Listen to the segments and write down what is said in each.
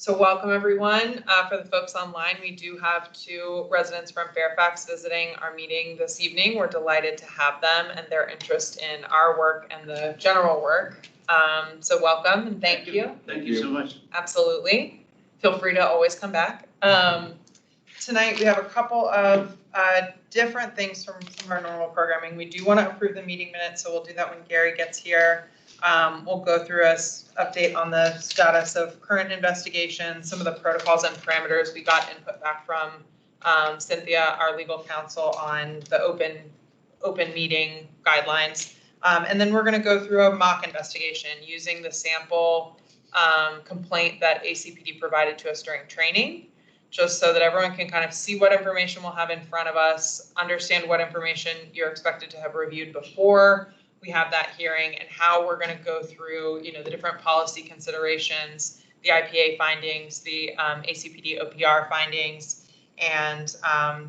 So welcome everyone. For the folks online, we do have 2 residents from Fairfax visiting our meeting this evening. We're delighted to have them and their interest in our work and the general work. So welcome and thank you. Thank you so much. Absolutely. Feel free to always come back. Tonight we have a couple of different things from our normal programming. We do want to approve the meeting minutes, so we'll do that when Gary gets here. We'll go through an update on the status of current investigations, some of the protocols and parameters. We got input back from Cynthia, our legal counsel, on the open meeting guidelines. And then we're going to go through a mock investigation using the sample complaint that ACPD provided to us during training, just so that everyone can kind of see what information we'll have in front of us, understand what information you're expected to have reviewed before we have that hearing, and how we're going to go through, the different policy considerations, the IPA findings, the ACPD OPR findings, and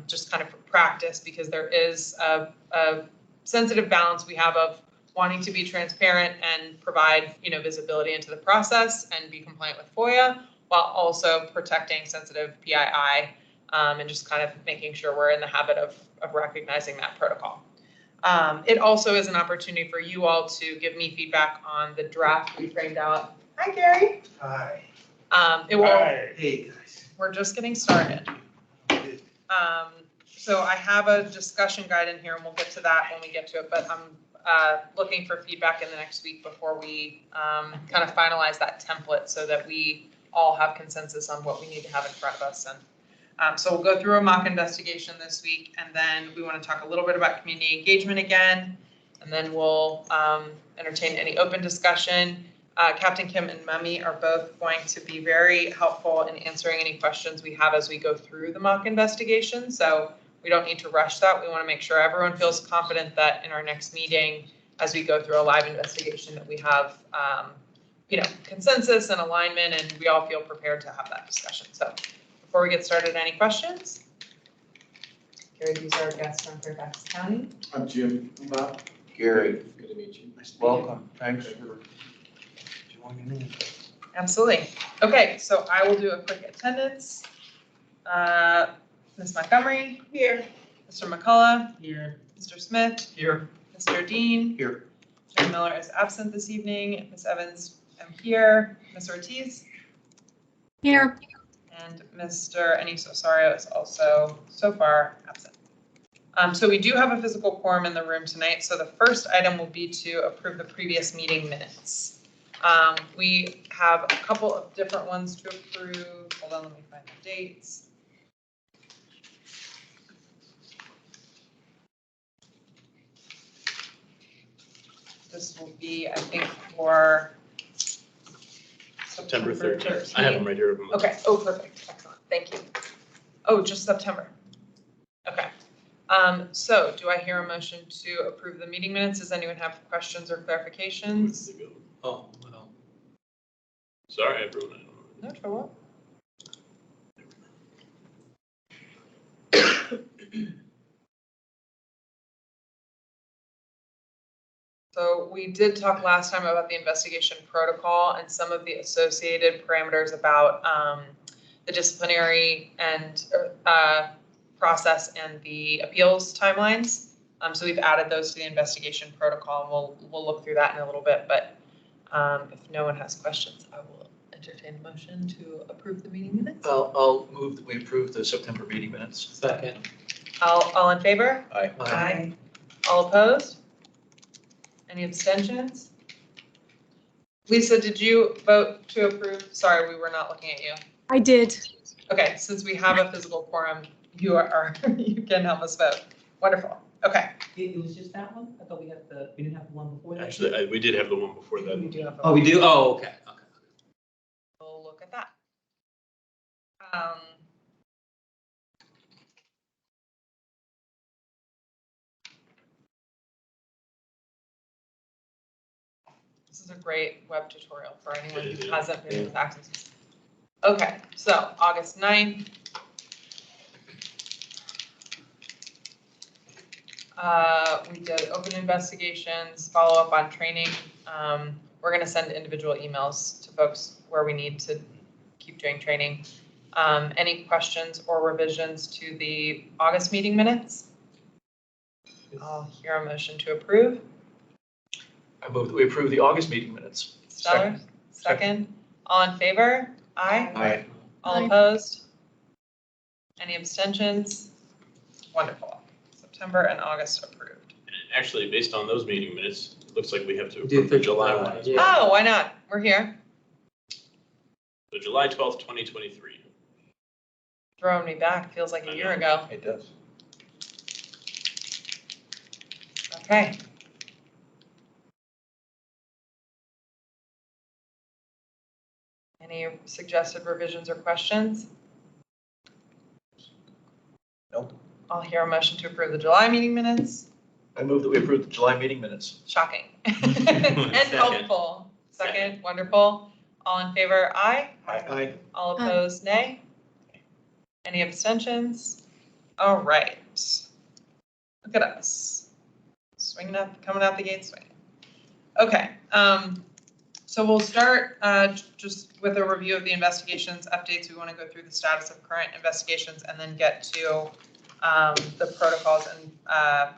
just kind of practice, because there is a sensitive balance we have of wanting to be transparent and provide, visibility into the process and be compliant with FOIA, while also protecting sensitive PII, and just kind of making sure we're in the habit of recognizing that protocol. It also is an opportunity for you all to give me feedback on the draft we framed out. Hi, Gary. Hi. Hi. Hey, guys. We're just getting started. So I have a discussion guide in here, and we'll get to that when we get to it, but I'm looking for feedback in the next week before we kind of finalize that template, so that we all have consensus on what we need to have in front of us. And so we'll go through a mock investigation this week, and then we want to talk a little bit about community engagement again, and then we'll entertain any open discussion. Captain Kim and Mummy are both going to be very helpful in answering any questions we have as we go through the mock investigation, so we don't need to rush that. We want to make sure everyone feels confident that in our next meeting, as we go through a live investigation, that we have consensus and alignment, and we all feel prepared to have that discussion. So before we get started, any questions? Gary, these are our guests from Fairfax County. I'm Jim. I'm Bob. Gary, Good to meet you. Nice to meet welcome. Thanks for joining in. Absolutely. Okay, so I will do a quick attendance. Ms. Montgomery? Here. Mr. McCullough? Here. Mr. Smith? Here. Mr. Dean? Here. Mr. Miller is absent this evening. Ms. Evans, I'm here. Ms. Ortiz? Here. And Mr. Aniso-Sario is also so far absent. So we do have a physical quorum in the room tonight. So the first item will be to approve the previous meeting minutes. We have a couple of different ones to approve. Hold on, let me find the dates. This will be, I think, for September 13th. I have them right here. Okay. Oh, perfect. Excellent. Thank you. Oh, just September. Okay. So do I hear a motion to approve the meeting minutes? Does anyone have questions or clarifications? Oh, well. Sorry, everyone. No trouble. So we did talk last time about the investigation protocol and some of the associated parameters about the disciplinary and process and the appeals timelines. So we've added those to the investigation protocol, and we'll look through that in a little bit. But if no one has questions, I will entertain a motion to approve the meeting minutes. I'll move that we approve the September meeting minutes. Second. All in favor? Aye. Aye. All opposed? Any abstentions? Lisa, did you vote to approve? Sorry, we were not looking at you. I did. Okay, since we have a physical quorum, you can help us vote. Wonderful. Okay. It was just that one? I thought we didn't have the one before that? Actually, we did have the one before that. We do have. Oh, we do? Oh, okay. We'll look at that. This is a great web tutorial for anyone who hasn't been with access. Okay, so August 9th. We did open investigations, follow up on training. We're going to send individual emails to folks where we need to keep doing training. Any questions or revisions to the August meeting minutes? I'll hear a motion to approve. I move that we approve the August meeting minutes. Stellar, second. All in favor? Aye. Aye. All Aye. opposed? Any abstentions? Wonderful. September and August approved. And actually, based on those meeting minutes, it looks like we have to We did approve the the July July one. one, as yeah. well. Oh, why not? We're here. So July 12th, 2023. Throwing me back, feels like a year ago. It does. Okay. Any suggested revisions or questions? Nope. I'll hear a motion to approve the July meeting minutes. I move that we approve the July meeting minutes. Shocking. And helpful. Second, wonderful. All in favor, aye. Aye. All opposed, nay. Any abstentions? All right. Look at us. Swinging up, coming out the gate swinging. Okay, so we'll start just with a review of the investigations updates. We want to go through the status of current investigations and then get to the protocols and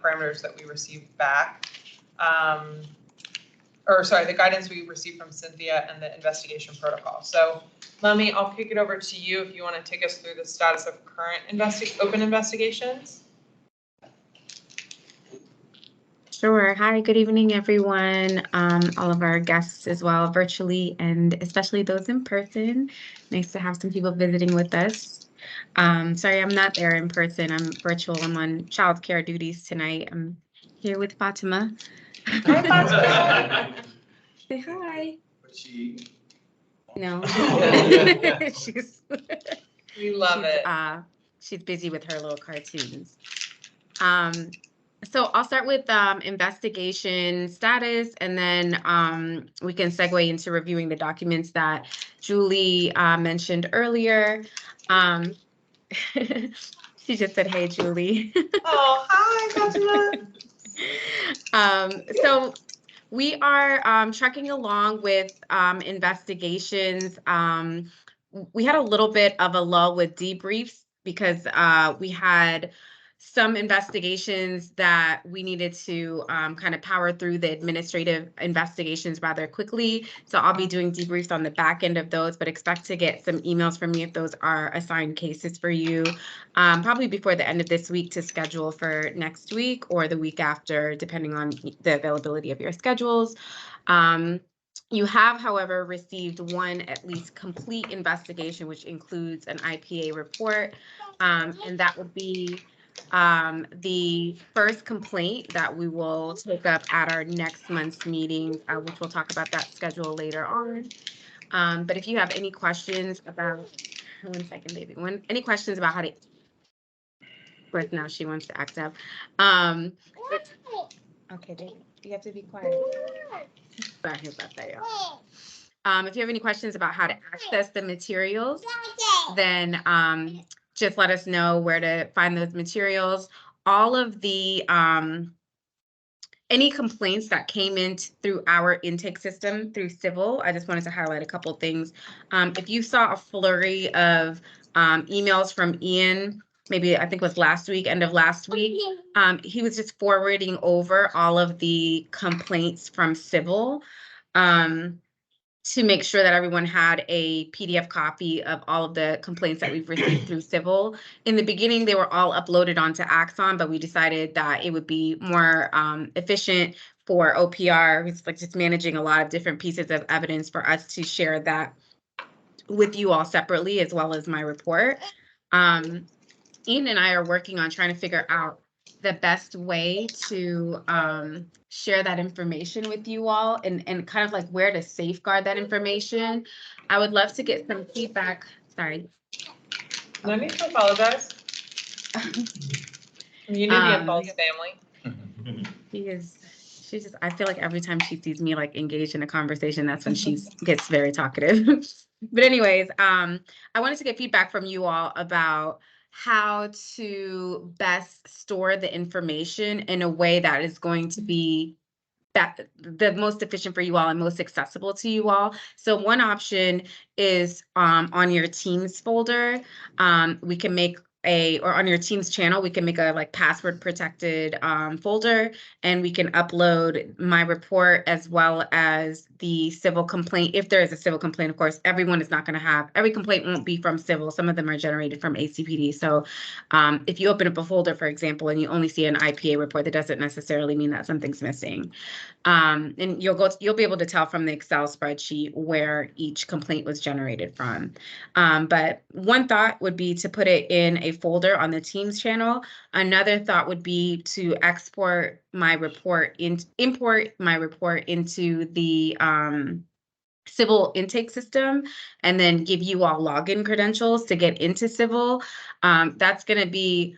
parameters that we received back. The guidance we received from Cynthia and the investigation protocol. So Mummy, I'll kick it over to you if you want to take us through the status of current open investigations. Sure. Hi, good evening, everyone. All of our guests as well, virtually, and especially those in person. Nice to have some people visiting with us. Sorry, I'm not there in person. I'm virtual. I'm on childcare duties tonight. I'm here with Fatima. Hi, Fatima. Say hi. But she, No. she's We love it. She's busy with her little cartoons. So I'll start with investigation status, and then we can segue into reviewing the documents that Julie mentioned earlier. She just said, "Hey, Julie." Oh, hi, Fatima. So we are trucking along with investigations. We had a little bit of a lull with debriefs because we had some investigations that we needed to kind of power through the administrative investigations rather quickly. So I'll be doing debriefs on the back end of those, but expect to get some emails from me if those are assigned cases for you, probably before the end of this week to schedule for next week or the week after, depending on the availability of your schedules. You have, however, received one at least complete investigation, which includes an IPA report, and that would be the first complaint that we will take up at our next month's meeting, which we'll talk about that schedule later on. But if you have any questions about, one second, baby, any questions about how to, but now she wants to act up. Okay, baby, you have to be quiet. Sorry about that, y'all. If you have any questions about how to access the materials, then just let us know where to find those materials. All of the any complaints that came in through our intake system through civil, I just wanted to highlight a couple things. If you saw a flurry of emails from Ian, maybe I think it was last week, end of last week, he was just forwarding over all of the complaints from civil to make sure that everyone had a PDF copy of all of the complaints that we've received through civil. In the beginning, they were all uploaded onto Axon, but we decided that it would be more efficient for OPR, who's like just managing a lot of different pieces of evidence, for us to share that with you all separately, as well as my report. Ian and I are working on trying to figure out the best way to share that information with you all, and kind of like where to safeguard that information. I would love to get some feedback. Sorry. No need to apologize. You knew the Involves family. She's just, I feel like every time she sees me like engaged in a conversation, that's when she gets very talkative. But anyways, I wanted to get feedback from you all about how to best store the information in a way that is going to be that the most efficient for you all and most accessible to you all. So one option is on your Teams folder. We can make or on your Teams channel, we can make a like password protected folder, and we can upload my report as well as the civil complaint. If there is a civil complaint, of course, every complaint won't be from civil. Some of them are generated from ACPD. So if you open up a folder, for example, and you only see an IPA report, that doesn't necessarily mean that something's missing. And you'll be able to tell from the Excel spreadsheet where each complaint was generated from. But one thought would be to put it in a folder on the Teams channel. Another thought would be to import my report into the civil intake system, and then give you all login credentials to get into civil. That's going to be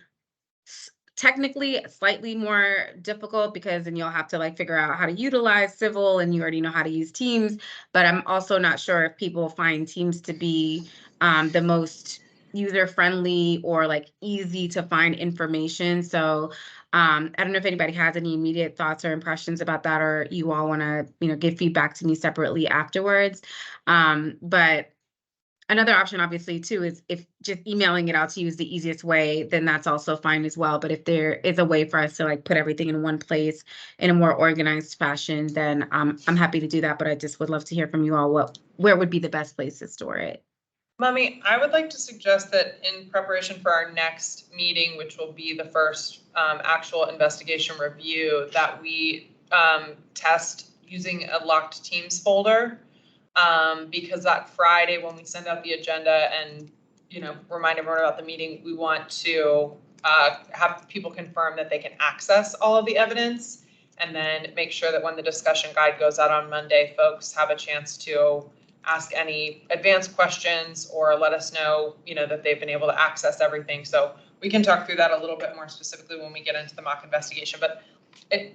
technically slightly more difficult because then you'll have to like figure out how to utilize civil, and you already know how to use Teams. But I'm also not sure if people find Teams to be the most user-friendly or like easy to find information. So I don't know if anybody has any immediate thoughts or impressions about that, or you all want to, give feedback to me separately afterwards. But another option, obviously, too, is if just emailing it out to you is the easiest way, then that's also fine as well. But if there is a way for us to like put everything in one place in a more organized fashion, then I'm happy to do that. But I just would love to hear from you all where would be the best place to store it. Mummy, I would like to suggest that in preparation for our next meeting, which will be the first actual investigation review, that we test using a locked Teams folder. Because that Friday when we send out the agenda and, remind everyone about the meeting, we want to have people confirm that they can access all of the evidence, and then make sure that when the discussion guide goes out on Monday, folks have a chance to ask any advanced questions or let us know, that they've been able to access everything. So we can talk through that a little bit more specifically when we get into the mock investigation. But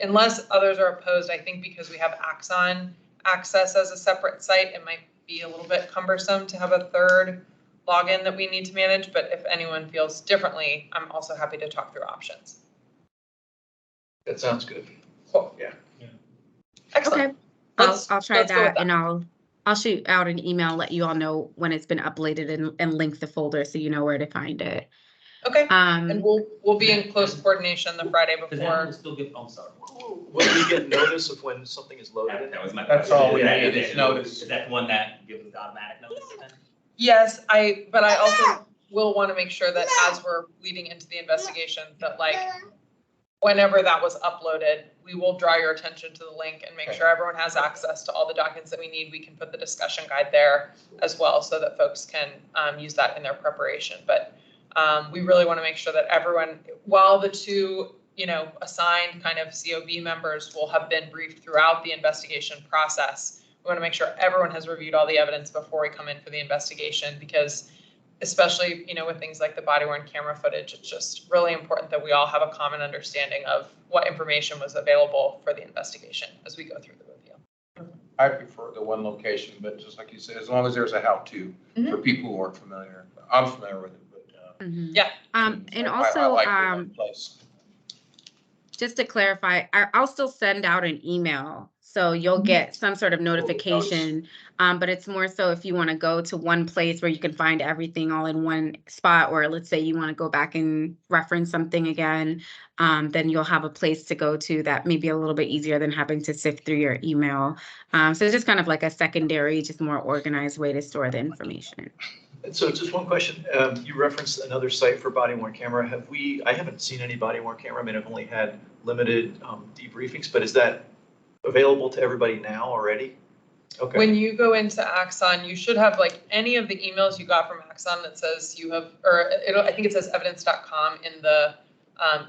unless others are opposed, I think because we have Axon access as a separate site, it might be a little bit cumbersome to have a third login that we need to manage. But if anyone feels differently, I'm also happy to talk through options. That sounds good. Cool. Yeah. Excellent. Okay, I'll try let's go with that, and I'll shoot out an email, let you all know when it's been uploaded, and link the folder so you know where to find it. Okay. And we'll be in close coordination the Friday Does that before. one still get, I'm sorry. Will we get notice of when something is loaded in? That was my That's question. all we Is that- need is is that- notice. Is that the one that gives us automatic notice then? Yes, but I also will want to make sure that as we're leading into the investigation, that like whenever that was uploaded, we will draw your attention to the link and make sure everyone has access to all the documents that we need. We can put the discussion guide there as well so that folks can use that in their preparation. But we really want to make sure that everyone, while the two, assigned kind of COB members will have been briefed throughout the investigation process, we want to make sure everyone has reviewed all the evidence before we come in for the investigation, because especially, with things like the body-worn camera footage, it's just really important that we all have a common understanding of what information was available for the investigation as we go through the review. I prefer the one location, but just like you said, as long as there's a how-to for people who aren't familiar. I'm familiar with it, but. Yeah. And I also, like the one place. just to clarify, I'll still send out an email, so you'll get some sort of notification. But it's more so if you want to go to one place where you can find everything all in one spot, or let's say you want to go back and reference something again, then you'll have a place to go to that may be a little bit easier than having to sift through your email. So it's just kind of like a secondary, just more organized way to store the information. And so just one question, you referenced another site for body worn camera. I haven't seen any body worn camera. I mean, I've only had limited debriefings, but is that available to everybody now already? Okay. When you go into Axon, you should have like any of the emails you got from Axon that says you have, I think it says evidence.com in the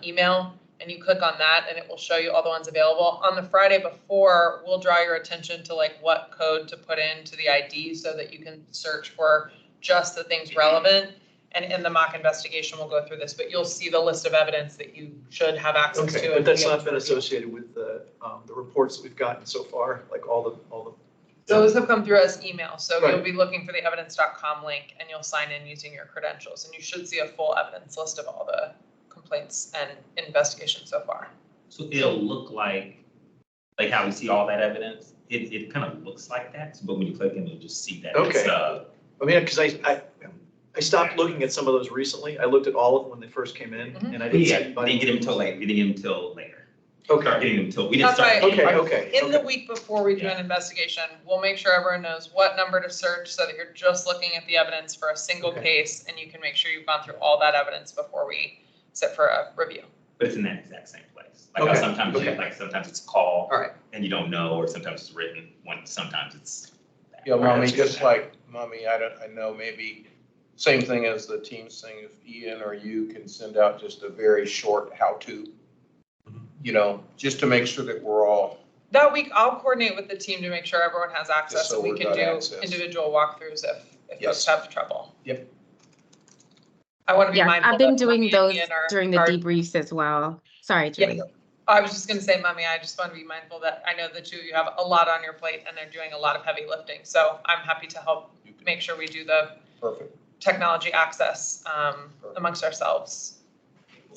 email, and you click on that and it will show you all the ones available. On the Friday before, we'll draw your attention to like what code to put into the ID so that you can search for just the things relevant. And in the mock investigation, we'll go through this, but you'll see the list of evidence that you should have access to. Okay, but that's not been associated with the reports that we've gotten so far, like all the. Those have come through as email, so Right. you'll be looking for the evidence.com link and you'll sign in using your credentials, and you should see a full evidence list of all the complaints and investigations so far. So it'll look like like how we see all that evidence, it kind of looks like that, but when you click in, you just see that it's, Okay. I mean, because I stopped looking at some of those recently. I looked at all of them when they first came in, and I didn't see yeah, we anybody. didn't get them until late, we didn't get them until later. Okay, Start getting them until, we didn't That's start. why- getting them. okay. In the week before we do an investigation, we'll make sure everyone knows what number to search so that you're just looking at the evidence for a single Okay. case, and you can make sure you've gone through all that evidence before we sit for a review. But it's in that exact same place. Like how Okay, sometimes, okay. like sometimes it's a call All right. and you don't know, or sometimes it's written, sometimes it's. Yeah, Right, mommy, that's good. just like, mommy, I know maybe, same thing as the Teams thing, if Ian or you can send out just a very short how-to, you know, just to make sure that we're all, That week, I'll coordinate with the team to make sure everyone has access, so and we we've can got do access. individual walkthroughs if Yes. folks have trouble. Yep. I want to be Yes, mindful. I've been that doing Mummy and those Ian are- during the are- debriefs as well. Sorry, Yeah. Julie. I was just gonna say, Mummy, I just want to be mindful that I know the two of you have a lot on your plate and they're doing a lot of heavy lifting. So I'm happy to help make sure we do the perfect. technology access amongst ourselves.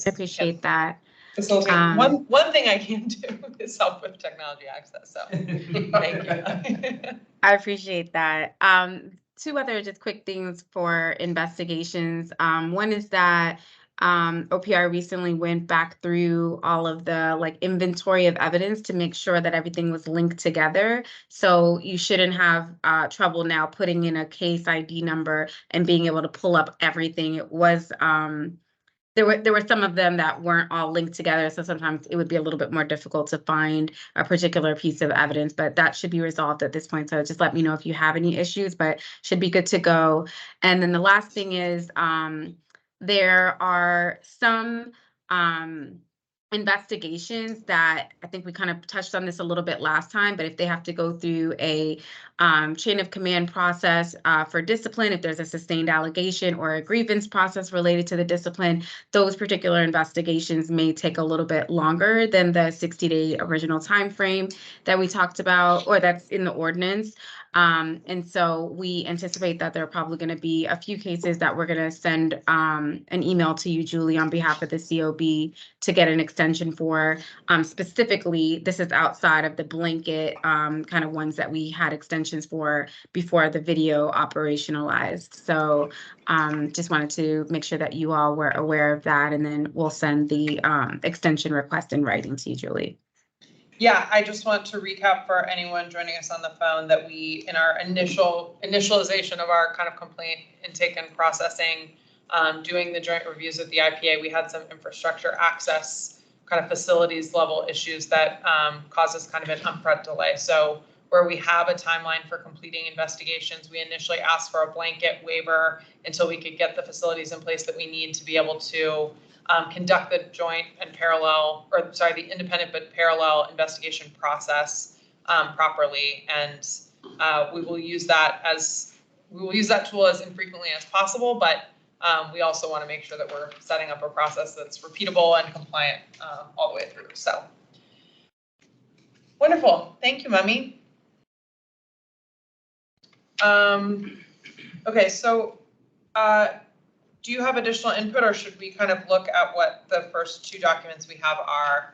I appreciate that. Facilitate. Um, One thing I can do is help with technology access, so thank you. I appreciate that. Two other just quick things for investigations. One is that OPR recently went back through all of the like inventory of evidence to make sure that everything was linked together. So you shouldn't have trouble now putting in a case ID number and being able to pull up everything. It was there were some of them that weren't all linked together, so sometimes it would be a little bit more difficult to find a particular piece of evidence, but that should be resolved at this point. So just let me know if you have any issues, but should be good to go. And then the last thing is there are some investigations that I think we kind of touched on this a little bit last time, but if they have to go through a chain of command process for discipline, if there's a sustained allegation or a grievance process related to the discipline, those particular investigations may take a little bit longer than the 60-day original time frame that we talked about, or that's in the ordinance. And so we anticipate that there are probably going to be a few cases that we're going to send an email to you, Julie, on behalf of the COB to get an extension for. Specifically, this is outside of the blanket kind of ones that we had extensions for before the video operationalized. So just wanted to make sure that you all were aware of that, and then we'll send the extension request in writing to you, Julie. Yeah, I just want to recap for anyone joining us on the phone that we, in our initialization of our kind of complaint intake and processing, doing the joint reviews with the IPA, we had some infrastructure access kind of facilities level issues that caused us kind of an upfront delay. So where we have a timeline for completing investigations, we initially asked for a blanket waiver until we could get the facilities in place that we need to be able to conduct the joint and parallel, or sorry, the independent but parallel investigation process properly. And we will use that tool as infrequently as possible, but we also want to make sure that we're setting up a process that's repeatable and compliant all the way through. So wonderful. Thank you, Mummy. Okay, so do you have additional input, or should we kind of look at what the first two documents we have are?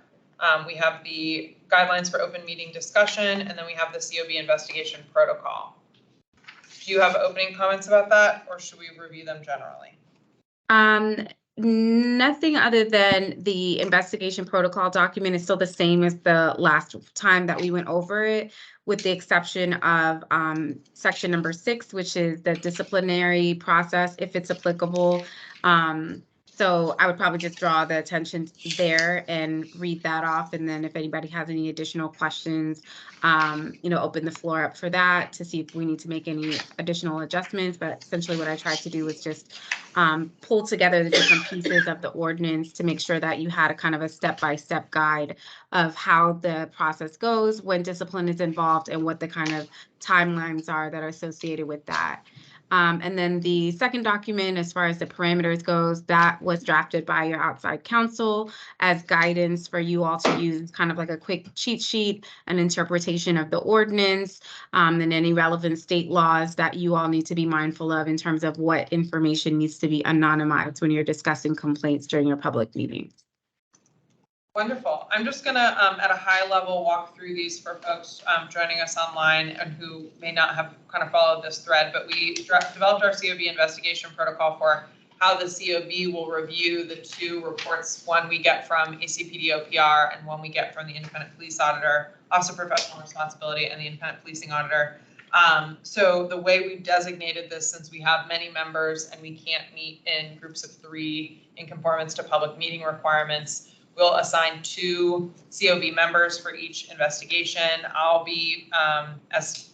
We have the guidelines for open meeting discussion, and then we have the COB investigation protocol. Do you have opening comments about that, or should we review them generally? Nothing other than the investigation protocol document is still the same as the last time that we went over it, with the exception of section number 6, which is the disciplinary process, if it's applicable. So I would probably just draw the attention there and read that off. And then if anybody has any additional questions, open the floor up for that to see if we need to make any additional adjustments. But essentially what I tried to do was just pull together the different pieces of the ordinance to make sure that you had a kind of a step-by-step guide of how the process goes when discipline is involved and what the kind of timelines are that are associated with that. And then the second document, as far as the parameters goes, that was drafted by your outside counsel as guidance for you all to use, kind of like a quick cheat sheet, an interpretation of the ordinance, and any relevant state laws that you all need to be mindful of in terms of what information needs to be anonymized when you're discussing complaints during your public meetings. Wonderful. I'm just gonna, at a high level, walk through these for folks joining us online and who may not have kind of followed this thread, but we developed our COB investigation protocol for how the COB will review the two reports, one we get from ACPD OPR and one we get from the independent police auditor, Office of Professional Responsibility, and the independent policing auditor. So the way we've designated this, since we have many members and we can't meet in groups of 3 in conformance to public meeting requirements, we'll assign 2 COB members for each investigation. I'll be as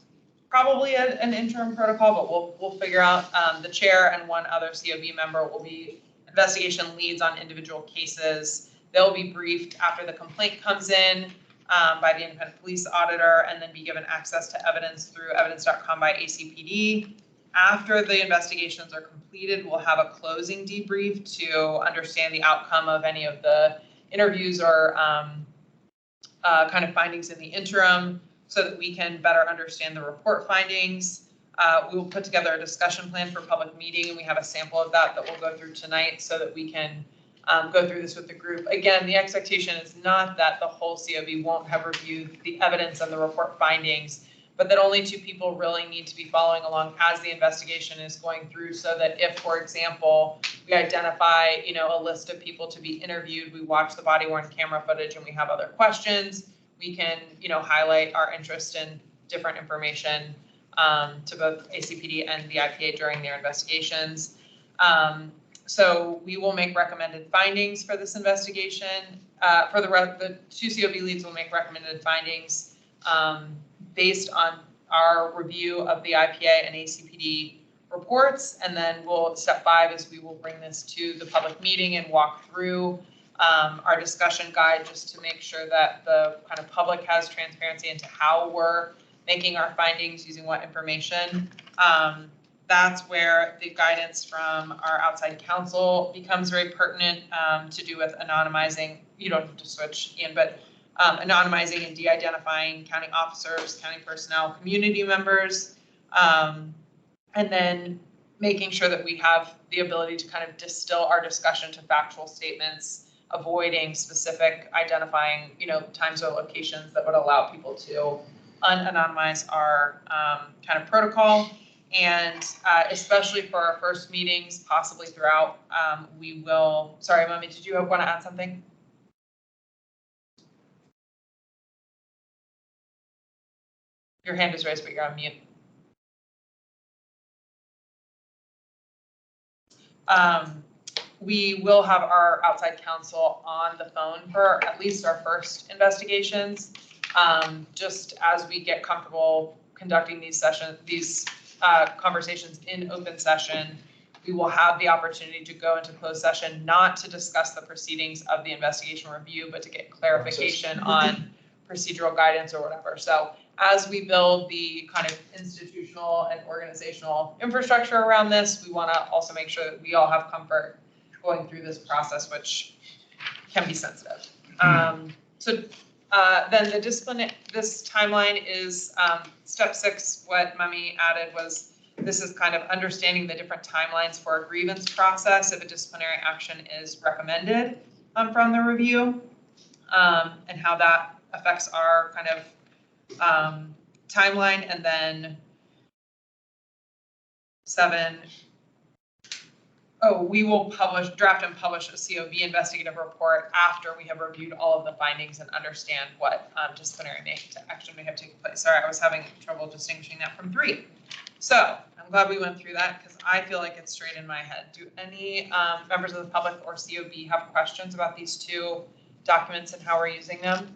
probably an interim protocol, but we'll figure out the chair, and 1 other COB member will be investigation leads on individual cases. They'll be briefed after the complaint comes in by the independent police auditor, and then be given access to evidence through evidence.com by ACPD. After the investigations are completed, we'll have a closing debrief to understand the outcome of any of the interviews or kind of findings in the interim, so that we can better understand the report findings. We will put together a discussion plan for public meeting, and we have a sample of that we'll go through tonight, so that we can go through this with the group. Again, the expectation is not that the whole COB won't have reviewed the evidence and the report findings, but that only 2 people really need to be following along as the investigation is going through, so that if, for example, we identify, a list of people to be interviewed, we watch the body-worn camera footage and we have other questions, we can, highlight our interest in different information to both ACPD and the IPA during their investigations. So we will make recommended findings for this investigation. For the 2 COB leads will make recommended findings based on our review of the IPA and ACPD reports. And then step 5 is we will bring this to the public meeting and walk through our discussion guide, just to make sure that the kind of public has transparency into how we're making our findings, using what information. That's where the guidance from our outside counsel becomes very pertinent to do with anonymizing. You don't have to switch, Ian, but anonymizing and de-identifying county officers, county personnel, community members, and then making sure that we have the ability to kind of distill our discussion to factual statements, avoiding specific identifying, times or locations that would allow people to unanonymize our kind of protocol. And especially for our first meetings, possibly throughout, we will, sorry, Mummy, did you want to add something? Your hand is raised, but you're on mute. We will have our outside counsel on the phone for at least our first investigations, just as we get comfortable conducting these conversations in open session. We will have the opportunity to go into closed session, not to discuss the proceedings of the investigation review, but to get clarification on procedural guidance or whatever. So as we build the kind of institutional and organizational infrastructure around this, we want to also make sure that we all have comfort going through this process, which can be sensitive. So then the discipline, this timeline is step 6. What Mummy added was, this is kind of understanding the different timelines for a grievance process if a disciplinary action is recommended from the review, and how that affects our kind of timeline. And then 7, we will draft and publish a COB investigative report after we have reviewed all of the findings and understand what disciplinary action may have taken place. Sorry, I was having trouble distinguishing that from 3. So I'm glad we went through that, because I feel like it's straight in my head. Do any members of the public or COB have questions about these 2 documents and how we're using them?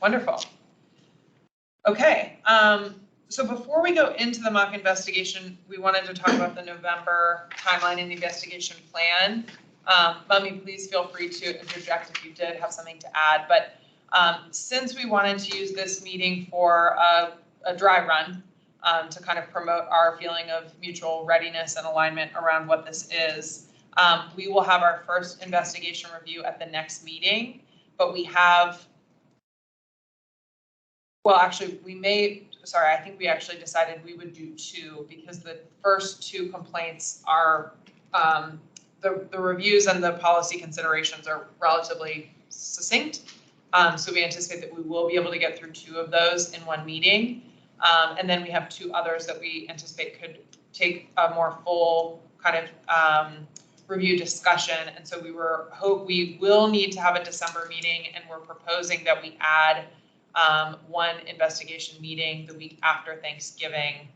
Wonderful. Okay, so before we go into the mock investigation, we wanted to talk about the November timeline and investigation plan. Mummy, please feel free to interject if you did have something to add. But since we wanted to use this meeting for a dry run to kind of promote our feeling of mutual readiness and alignment around what this is, we will have our first investigation review at the next meeting. But we have, well, actually, we may sorry, I think we actually decided we would do 2 because the first 2 complaints are, the reviews and the policy considerations are relatively succinct. So we anticipate that we will be able to get through 2 of those in one meeting. And then we have 2 others that we anticipate could take a more full kind of review discussion. And so we will need to have a December meeting, and we're proposing that we add 1 investigation meeting the week after Thanksgiving.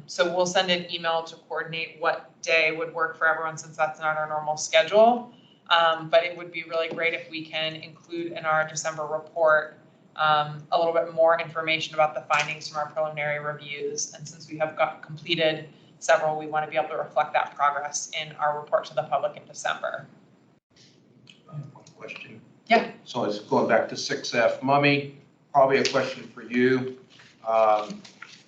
So we'll send an email to coordinate what day would work for everyone, since that's not our normal schedule. But it would be really great if we can include in our December report a little bit more information about the findings from our preliminary reviews. And since we have completed several, we want to be able to reflect that progress in our report to the public in December. One question. Yeah. So it's going back to 6F. Mummy, probably a question for you.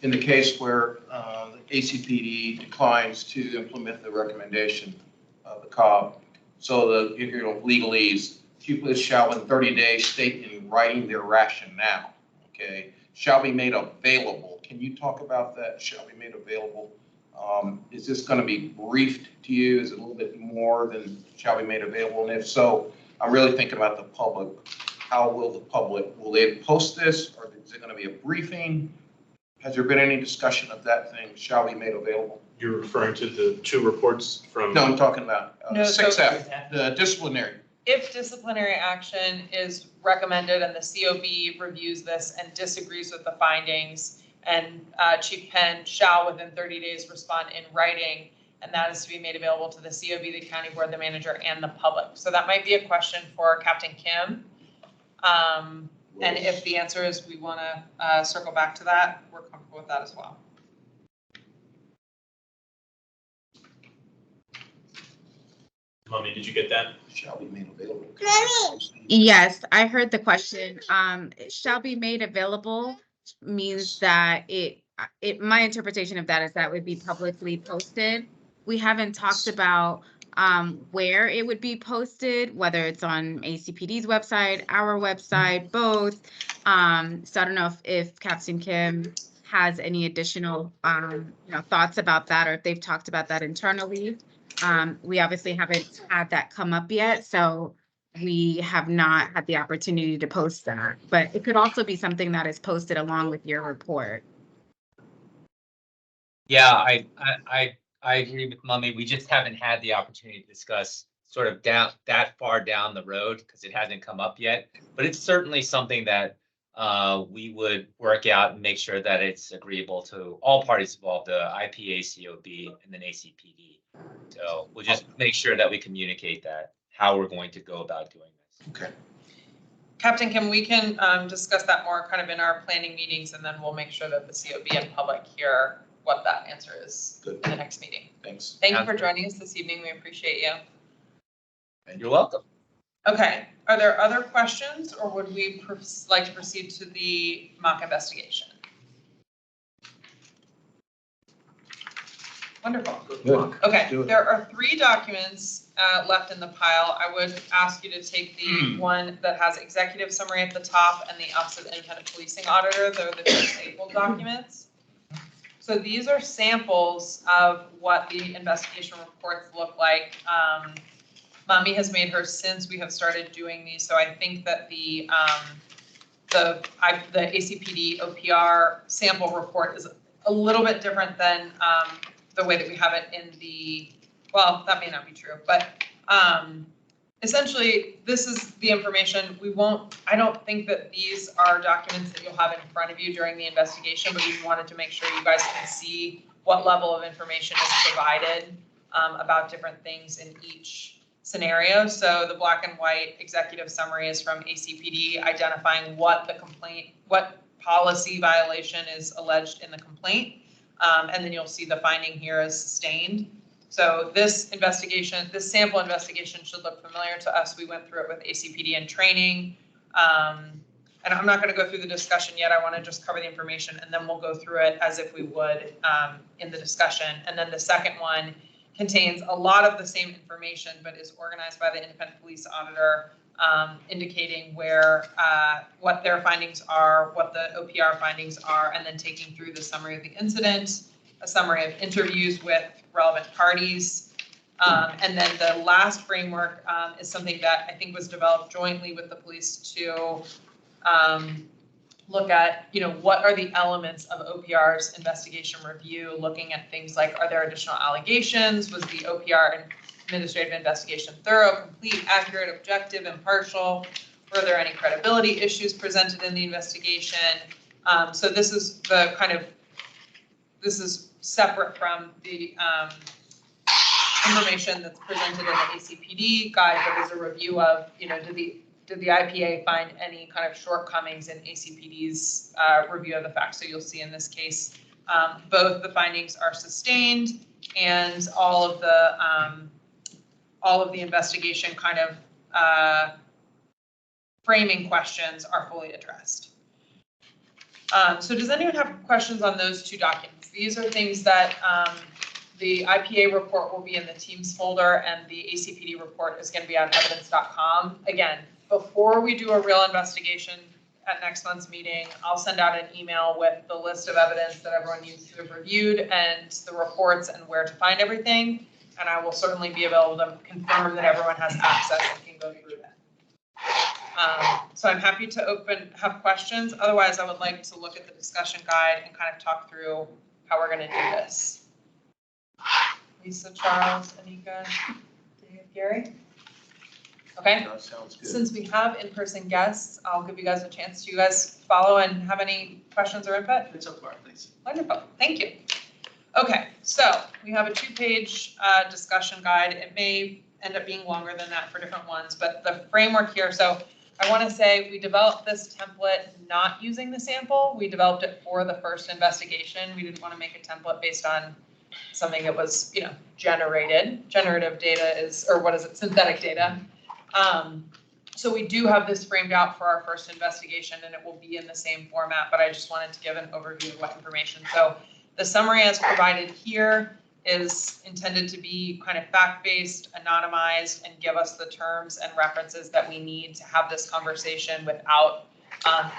In the case where the ACPD declines to implement the recommendation of the COB, so the legalese, pupils shall in 30 days state in writing their rationale, okay? Shall be made available. Can you talk about that? Shall be made available. Is this going to be briefed to you? Is it a little bit more than shall be made available? And if so, I'm really thinking about the public. How will the public, will they post this, or is it going to be a briefing? Has there been any discussion of that thing, shall be made available? You're referring to the 2 reports from? No, I'm talking about No, so- 6F, the disciplinary. If disciplinary action is recommended and the COB reviews this and disagrees with the findings, and Chief Penn shall within 30 days respond in writing, and that is to be made available to the COB, the county board, the manager, and the public. So that might be a question for Captain Kim. And if the answer is we want to circle back to that, we're comfortable with that as well. Mummy, did you get that? Shall be made available. Yes, I heard the question. It shall be made available means that my interpretation of that is that would be publicly posted. We haven't talked about where it would be posted, whether it's on ACPD's website, our website, both. So I don't know if Captain Kim has any additional thoughts about that, or if they've talked about that internally. We obviously haven't had that come up yet, so we have not had the opportunity to post that. But it could also be something that is posted along with your report. Yeah, I agree with Mummy. We just haven't had the opportunity to discuss sort of that far down the road because it hasn't come up yet. But it's certainly something that we would work out and make sure that it's agreeable to all parties involved, the IPA, COB, and then ACPD. So we'll just make sure that we communicate that, how we're going to go about doing this. Okay. Captain Kim, we can discuss that more kind of in our planning meetings, and then we'll make sure that the COB and public hear what that answer is Good. in the next meeting. Thanks. Thank you for joining us this evening. We appreciate you. And you're welcome. Okay, are there other questions, or would we like to proceed to the mock investigation? Wonderful. Good. Okay, Do it. there are 3 documents left in the pile. I would ask you to take the one that has executive summary at the top and the Office of Independent Policing Auditor. They're the 2 stapled documents. So these are samples of what the investigation reports look like. Mommy has made hers since we have started doing these, so I think that the ACPD OPR sample report is a little bit different than the way that we have it in the, well, that may not be true, but essentially this is the information. I don't think that these are documents that you'll have in front of you during the investigation, but we wanted to make sure you guys can see what level of information is provided about different things in each scenario. So the black and white executive summary is from ACPD identifying what policy violation is alleged in the complaint. And then you'll see the finding here is sustained. So this sample investigation should look familiar to us. We went through it with ACPD and training. And I'm not going to go through the discussion yet. I want to just cover the information, and then we'll go through it as if we would in the discussion. And then the second one contains a lot of the same information, but is organized by the independent police auditor indicating where, what their findings are, what the OPR findings are, and then taking through the summary of the incident, a summary of interviews with relevant parties. And then the last framework is something that I think was developed jointly with the police to look at, what are the elements of OPR's investigation review, looking at things like, are there additional allegations? Was the OPR administrative investigation thorough, complete, accurate, objective, impartial? Were there any credibility issues presented in the investigation? So this is this is separate from the information that's presented in the ACPD guide, but is a review of, did the IPA find any kind of shortcomings in ACPD's review of the facts? So you'll see in this case, both the findings are sustained and all of the investigation kind of framing questions are fully addressed. So does anyone have questions on those two documents? These are things that the IPA report will be in the Teams folder, and the ACPD report is going to be on evidence.com. Again, before we do a real investigation at next month's meeting, I'll send out an email with the list of evidence that everyone needs to have reviewed and the reports and where to find everything. And I will certainly be able to confirm that everyone has access and can go through that. So I'm happy to have questions. Otherwise, I would like to look at the discussion guide and kind of talk through how we're going to do this. Lisa, Charles, Anika, Dave, Gary? Okay. That sounds good. Since we have in-person guests, I'll give you guys a chance. Do you guys follow and have any questions or input? Good so far, thanks. Wonderful, thank you. Okay, so we have a 2-page discussion guide. It may end up being longer than that for different ones, but the framework here, so I want to say we developed this template not using the sample. We developed it for the first investigation. We didn't want to make a template based on something that was, generated. Generative data is, or what is it, synthetic data. So we do have this framed out for our first investigation, and it will be in the same format, but I just wanted to give an overview of what information. So the summary as provided here is intended to be kind of fact-based, anonymized, and give us the terms and references that we need to have this conversation without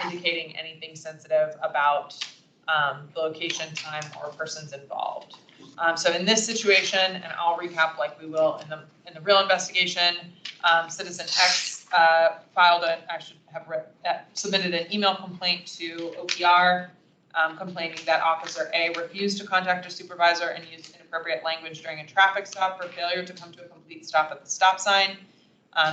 indicating anything sensitive about the location, time, or persons involved. So in this situation, and I'll recap like we will in the real investigation, Citizen X submitted an email complaint to OPR complaining that Officer A refused to contact a supervisor and used inappropriate language during a traffic stop for failure to come to a complete stop at the stop sign.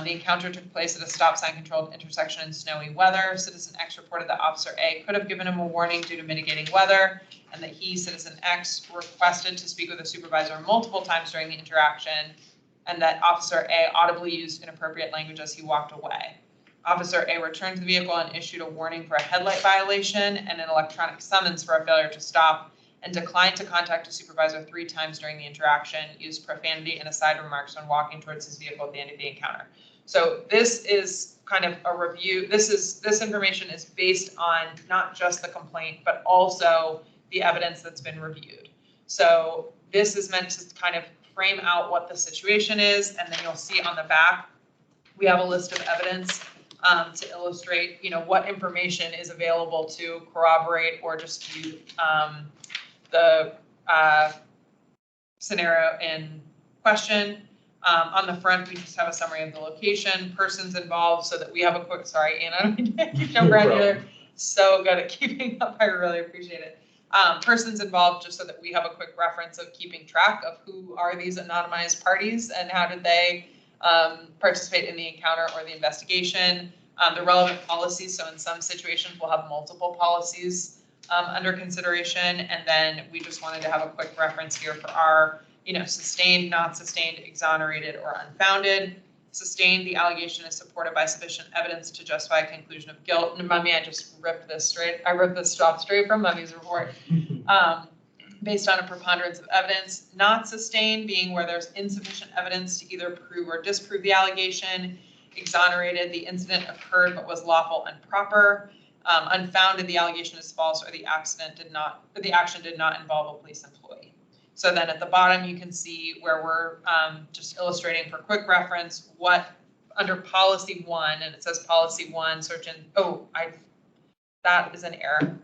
The encounter took place at a stop sign controlled intersection in snowy weather. Citizen X reported that Officer A could have given him a warning due to mitigating weather, and that he, Citizen X, requested to speak with a supervisor multiple times during the interaction, and that Officer A audibly used inappropriate language as he walked away. Officer A returned to the vehicle and issued a warning for a headlight violation and an electronic summons for a failure to stop, and declined to contact a supervisor 3 times during the interaction, used profanity and aside remarks when walking towards his vehicle at the end of the encounter. So this is kind of a review. This information is based on not just the complaint, but also the evidence that's been reviewed. So this is meant to kind of frame out what the situation is, and then you'll see on the back, we have a list of evidence to illustrate, what information is available to corroborate or dispute the scenario in question. On the front, we just have a summary of the location, persons involved, so that we have a quick, sorry, Anna, you jump around here. So good at keeping up, I really appreciate it. Persons involved, just so that we have a quick reference of keeping track of who are these anonymized parties and how did they participate in the encounter or the investigation. The relevant policies, so in some situations we'll have multiple policies under consideration, and then we just wanted to have a quick reference here for our, sustained, not sustained, exonerated, or unfounded. Sustained, the allegation is supported by sufficient evidence to justify a conclusion of guilt. And Mummy, I just ripped this straight. I ripped this off straight from Mummy's report. Based on a preponderance of evidence. Not sustained being where there's insufficient evidence to either prove or disprove the allegation. Exonerated, the incident occurred but was lawful and proper. Unfounded, the allegation is false or the action did not involve a police employee. So then at the bottom, you can see where we're just illustrating for quick reference what under policy 1, and it says policy 1, search and, that is an error.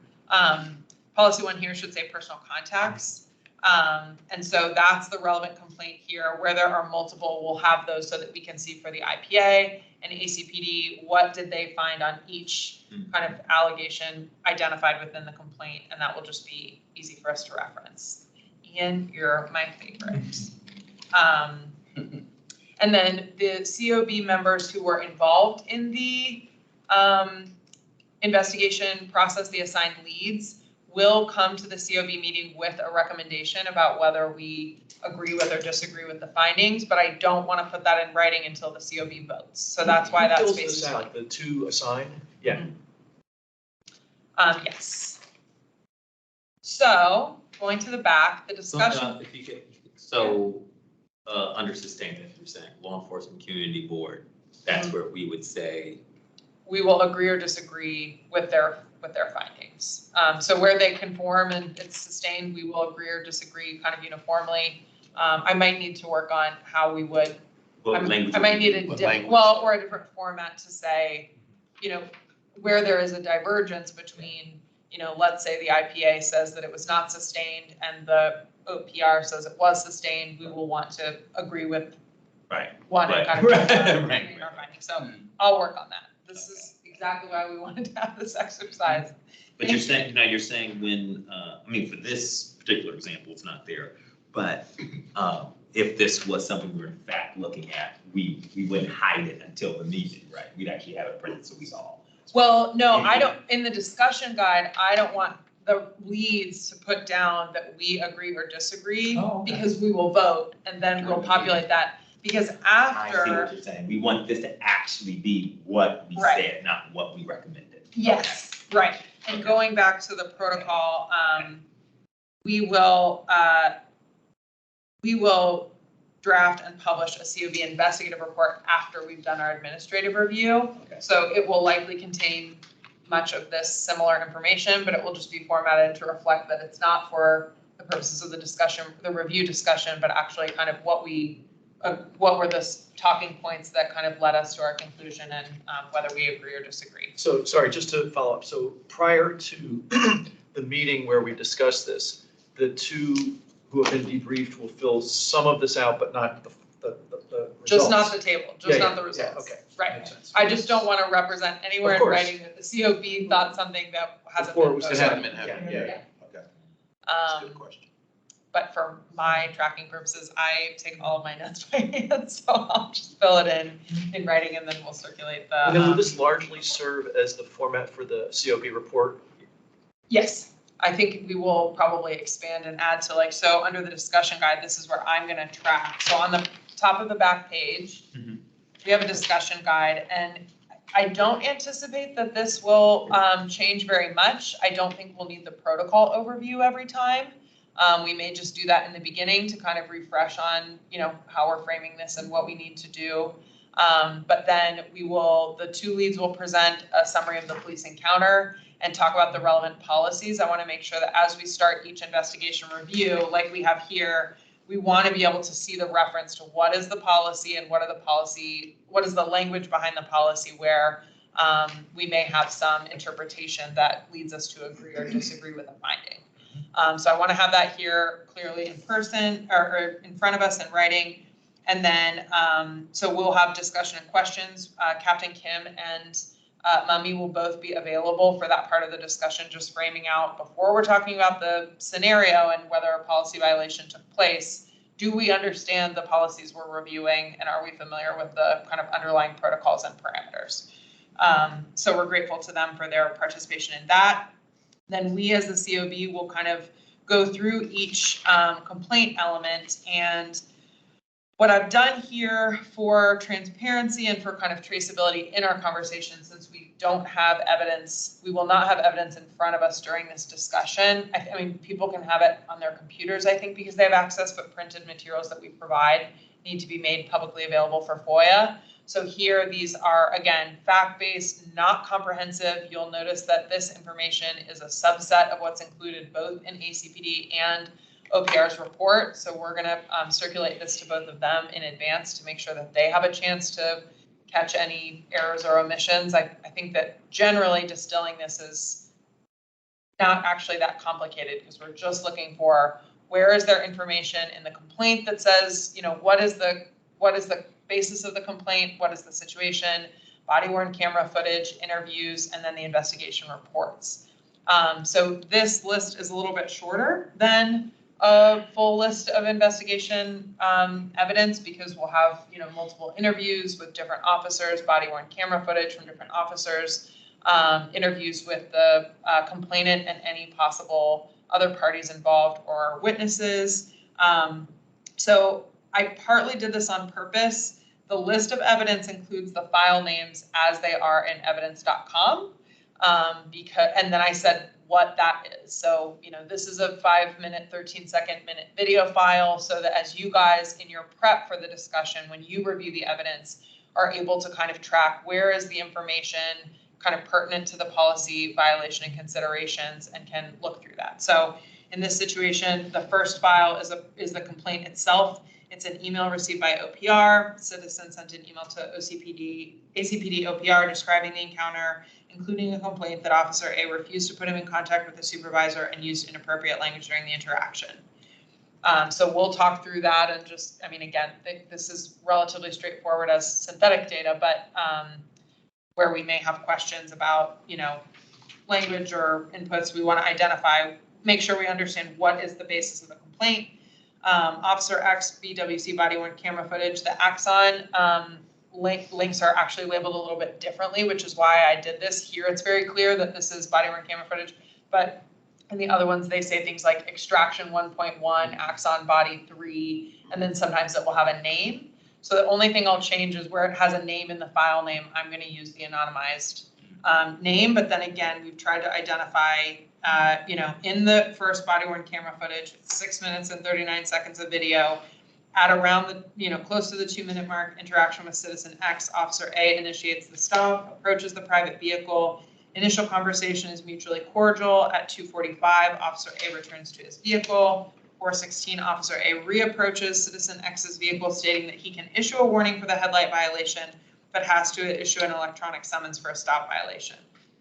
Policy 1 here should say personal contacts. And so that's the relevant complaint here. Where there are multiple, we'll have those so that we can see for the IPA and ACPD, what did they find on each kind of allegation identified within the complaint, and that will just be easy for us to reference. Ian, you're my favorite. And then the COB members who were involved in the investigation process, the assigned leads, will come to the COB meeting with a recommendation about whether we agree with or disagree with the findings, but I don't want to put that in writing until the COB votes. So that's why that's basically. Like the 2 assigned? Yeah. Yes. So going to the back, the discussion. If you could, under sustained, if you're saying law enforcement community board, that's where we would say. We will agree or disagree with their findings. So where they conform and it's sustained, we will agree or disagree kind of uniformly. I might need to work on how we would. I might need a or a different format to say, where there is a divergence between, let's say the IPA says that it was not sustained and the OPR says it was sustained, we will want to agree with one and kind of our findings. So I'll work on that. This is exactly why we wanted to have this exercise. But you're saying when, for this particular example, it's not there, but if this was something we were in fact looking at, we wouldn't hide it until the meeting, right? We'd actually have it printed so we saw. Well, no, I don't, in the discussion guide, I don't want the leads to put down that we agree or disagree because we will vote and then we'll populate that. Because after. I see what you're saying. We want this to actually be what we said, not what we recommended. Yes, right. And going back to the protocol, we will draft and publish a COB investigative report after we've done our administrative review. Okay. So it will likely contain much of this similar information, but it will just be formatted to reflect that it's not for the purposes of the discussion, the review discussion, but actually kind of what were the talking points that kind of led us to our conclusion and whether we agree or disagree. So, sorry, just to follow up. So prior to the meeting where we discussed this, the 2 who have been debriefed will fill some of this out, but not the results. Just not the table, just not the results. Yeah, okay. Right. I just don't want to represent anywhere in writing that the COB thought something that hasn't been. Yeah. Okay. That's a good question. But for my tracking purposes, I take all of my notes by hand, so I'll just fill it in writing and then we'll circulate the. And then will this largely serve as the format for the COB report? Yes. I think we will probably expand and add to so under the discussion guide, this is where I'm going to track. So on the top of the back page, we have a discussion guide, and I don't anticipate that this will change very much. I don't think we'll need the protocol overview every time. We may just do that in the beginning to kind of refresh on, how we're framing this and what we need to do. But then the 2 leads will present a summary of the police encounter and talk about the relevant policies. I want to make sure that as we start each investigation review, like we have here, we want to be able to see the reference to what is the policy and what is the language behind the policy where we may have some interpretation that leads us to agree or disagree with a finding. So I want to have that here clearly in person or in front of us in writing. And then, so we'll have discussion and questions. Captain Kim and Mummy will both be available for that part of the discussion, just framing out before we're talking about the scenario and whether a policy violation took place. Do we understand the policies we're reviewing, and are we familiar with the kind of underlying protocols and parameters? So we're grateful to them for their participation in that. Then we as the COB will kind of go through each complaint element, and what I've done here for transparency and for kind of traceability in our conversation, since we don't have evidence, we will not have evidence in front of us during this discussion. I mean, people can have it on their computers, I think, because they have access, but printed materials that we provide need to be made publicly available for FOIA. So here, these are, again, fact-based, not comprehensive. You'll notice that this information is a subset of what's included both in ACPD and OPR's report. So we're going to circulate this to both of them in advance to make sure that they have a chance to catch any errors or omissions. I think that generally distilling this is not actually that complicated because we're just looking for where is there information in the complaint that says, what is the basis of the complaint, what is the situation, body-worn camera footage, interviews, and then the investigation reports. So this list is a little bit shorter than a full list of investigation evidence because we'll have multiple interviews with different officers, body-worn camera footage from different officers, interviews with the complainant and any possible other parties involved or witnesses. So I partly did this on purpose. The list of evidence includes the file names as they are in evidence.com. And then I said what that is. So, this is a 5-minute, 13-second video file so that as you guys in your prep for the discussion, when you review the evidence, are able to kind of track where is the information kind of pertinent to the policy violation and considerations and can look through that. So in this situation, the first file is the complaint itself. It's an email received by OPR. Citizen sent an email to ACPD OPR describing the encounter, including a complaint that Officer A refused to put him in contact with the supervisor and used inappropriate language during the interaction. So we'll talk through that and just, again, this is relatively straightforward as synthetic data, but where we may have questions about, language or inputs we want to identify, make sure we understand what is the basis of the complaint. Officer X, BWC body-worn camera footage, the Axon links are actually labeled a little bit differently, which is why I did this. Here it's very clear that this is body-worn camera footage, but in the other ones they say things like extraction 1.1, Axon body 3, and then sometimes it will have a name. So the only thing I'll change is where it has a name in the file name, I'm going to use the anonymized name. But then again, we've tried to identify, in the first body-worn camera footage, 6 minutes and 39 seconds of video, at around the, close to the 2-minute mark, interaction with Citizen X, Officer A initiates the stop, approaches the private vehicle. Initial conversation is mutually cordial. At 2:45, Officer A returns to his vehicle. 4:16, Officer A reapproaches Citizen X's vehicle, stating that he can issue a warning for the headlight violation, but has to issue an electronic summons for a stop violation.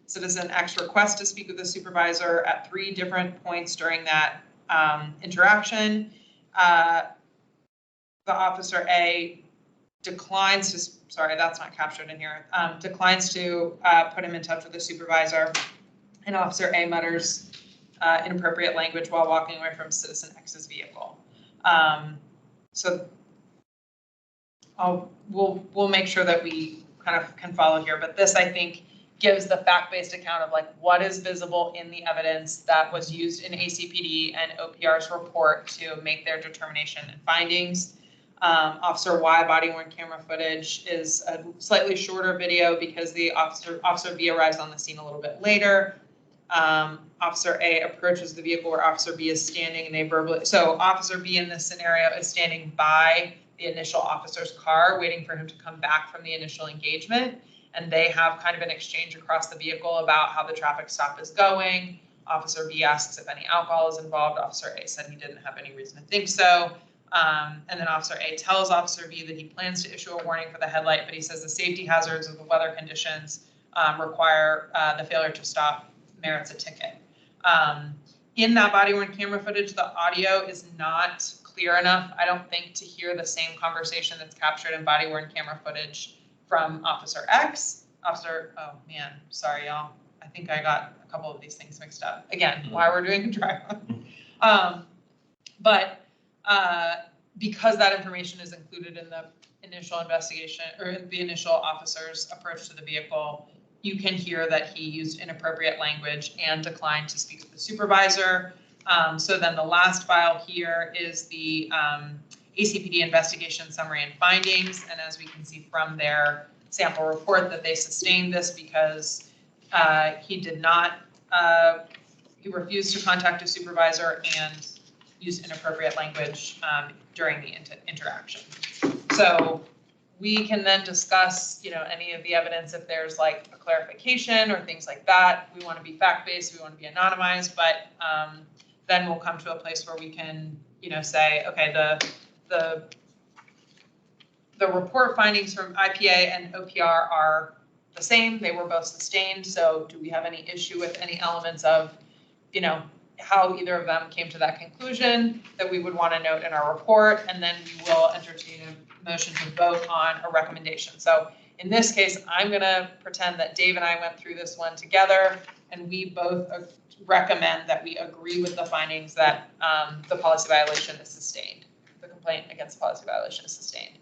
Citizen X requests to speak with the supervisor at 3 different points during that interaction. The Officer A declines to, sorry, that's not captured in here, declines to put him in touch with the supervisor, and Officer A mutters inappropriate language while walking away from Citizen X's vehicle. So we'll make sure that we kind of can follow here, but this I think gives the fact-based account of what is visible in the evidence that was used in ACPD and OPR's report to make their determination and findings. Officer Y body-worn camera footage is a slightly shorter video because the Officer B arrives on the scene a little bit later. Officer A approaches the vehicle where Officer B is standing and they verbally, so Officer B in this scenario is standing by the initial officer's car, waiting for him to come back from the initial engagement. And they have kind of an exchange across the vehicle about how the traffic stop is going. Officer B asks if any alcohol is involved. Officer A said he didn't have any reason to think so. And then Officer A tells Officer B that he plans to issue a warning for the headlight, but he says the safety hazards of the weather conditions require the failure to stop merits a ticket. In that body-worn camera footage, the audio is not clear enough, I don't think, to hear the same conversation that's captured in body-worn camera footage from Officer X. Oh man, sorry y'all. I think I got a couple of these things mixed up. Again, why we're doing a dry run. But because that information is included in the initial investigation or the initial officer's approach to the vehicle, you can hear that he used inappropriate language and declined to speak with the supervisor. So then the last file here is the ACPD investigation summary and findings. And as we can see from their sample report that they sustained this because he did not, he refused to contact a supervisor and used inappropriate language during the interaction. So we can then discuss, any of the evidence if there's like a clarification or things like that. We want to be fact-based, we want to be anonymized, but then we'll come to a place where we can, say, okay, the the report findings from IPA and OPR are the same. They were both sustained. So do we have any issue with any elements of, you know, how either of them came to that conclusion that we would want to note in our report? And then we will entertain a motion to vote on a recommendation. So in this case, I'm going to pretend that Dave and I went through this one together, and we both recommend that we agree with the findings that the policy violation is sustained. The complaint against the policy violation is sustained.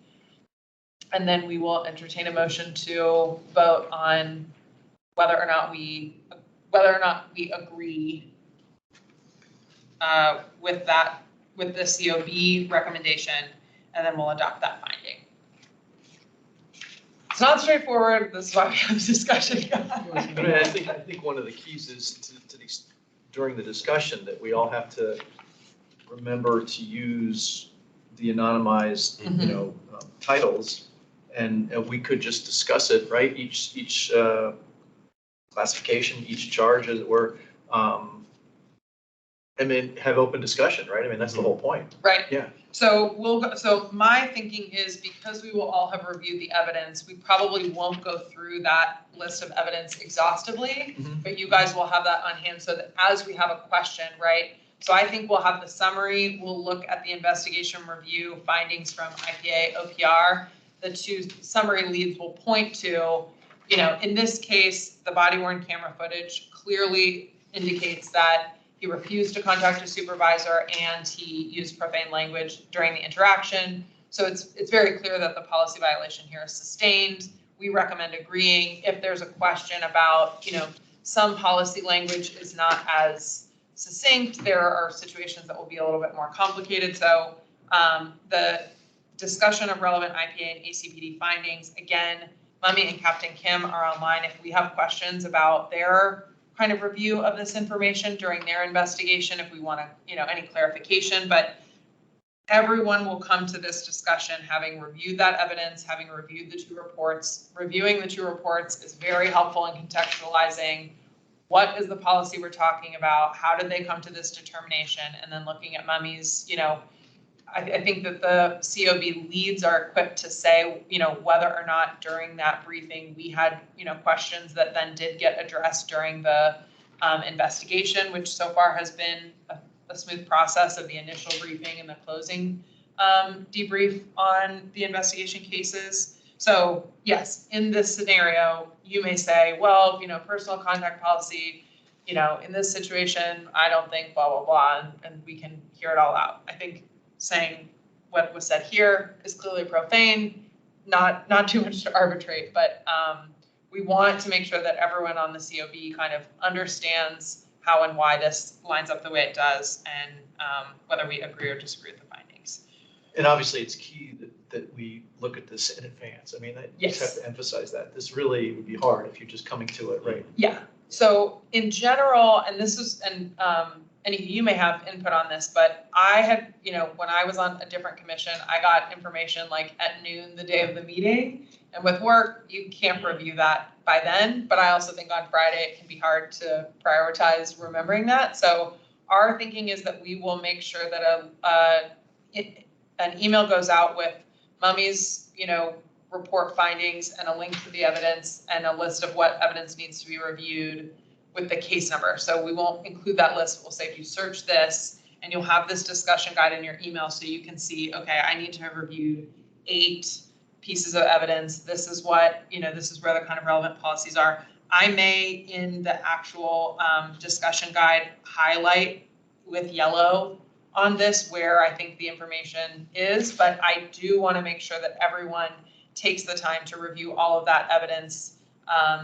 And then we will entertain a motion to vote on whether or not we agree with the COB recommendation, and then we'll adopt that finding. It's not straightforward. This is why we have this discussion. I mean, I think one of the keys is during the discussion that we all have to remember to use the anonymized, titles, and we could just discuss it, right? Each classification, each charge, as it were. Have open discussion, right? I mean, that's the whole point. Right. Yeah. So my thinking is, because we will all have reviewed the evidence, we probably won't go through that list of evidence exhaustively, but you guys will have that on hand so that as we have a question, right? So I think we'll have the summary. We'll look at the investigation review findings from IPA, OPR. The two summary leads will point to, in this case, the body-worn camera footage clearly indicates that he refused to contact a supervisor and he used profane language during the interaction. So it's very clear that the policy violation here is sustained. We recommend agreeing. If there's a question about, some policy language is not as succinct, there are situations that will be a little bit more complicated. So the discussion of relevant IPA and ACPD findings, again, Mummy and Captain Kim are online if we have questions about their kind of review of this information during their investigation, if we want to, any clarification. But everyone will come to this discussion having reviewed that evidence, having reviewed the two reports. Reviewing the two reports is very helpful in contextualizing what is the policy we're talking about, how did they come to this determination, and then looking at Mummy's, I think that the COB leads are equipped to say, whether or not during that briefing we had, questions that then did get addressed during the investigation, which so far has been a smooth process of the initial briefing and the closing debrief on the investigation cases. So yes, in this scenario, you may say, well, personal contact policy, in this situation, I don't think blah, blah, blah, and we can hear it all out. I think saying what was said here is clearly profane, not too much to arbitrate, but we want to make sure that everyone on the COB kind of understands how and why this lines up the way it does, and whether we agree or disagree with the findings. And obviously it's key that we look at this in advance. I mean, I Yes. just have to emphasize that. This really would be hard if you're just coming to it, right? Yeah, so in general, and this is, and any of you may have input on this, but I had, when I was on a different commission, I got information like at noon the day of the meeting. And with work, you can't review that by then. But I also think on Friday, it can be hard to prioritize remembering that. So our thinking is that we will make sure that an email goes out with Mummy's, report findings and a link to the evidence and a list of what evidence needs to be reviewed with the case number. So we won't include that list. We'll say, if you search this, and you'll have this discussion guide in your email so you can see, okay, I need to have reviewed 8 pieces of evidence. This is what, this is where the kind of relevant policies are. I may, in the actual discussion guide, highlight with yellow on this where I think the information is, but I do want to make sure that everyone takes the time to review all of that evidence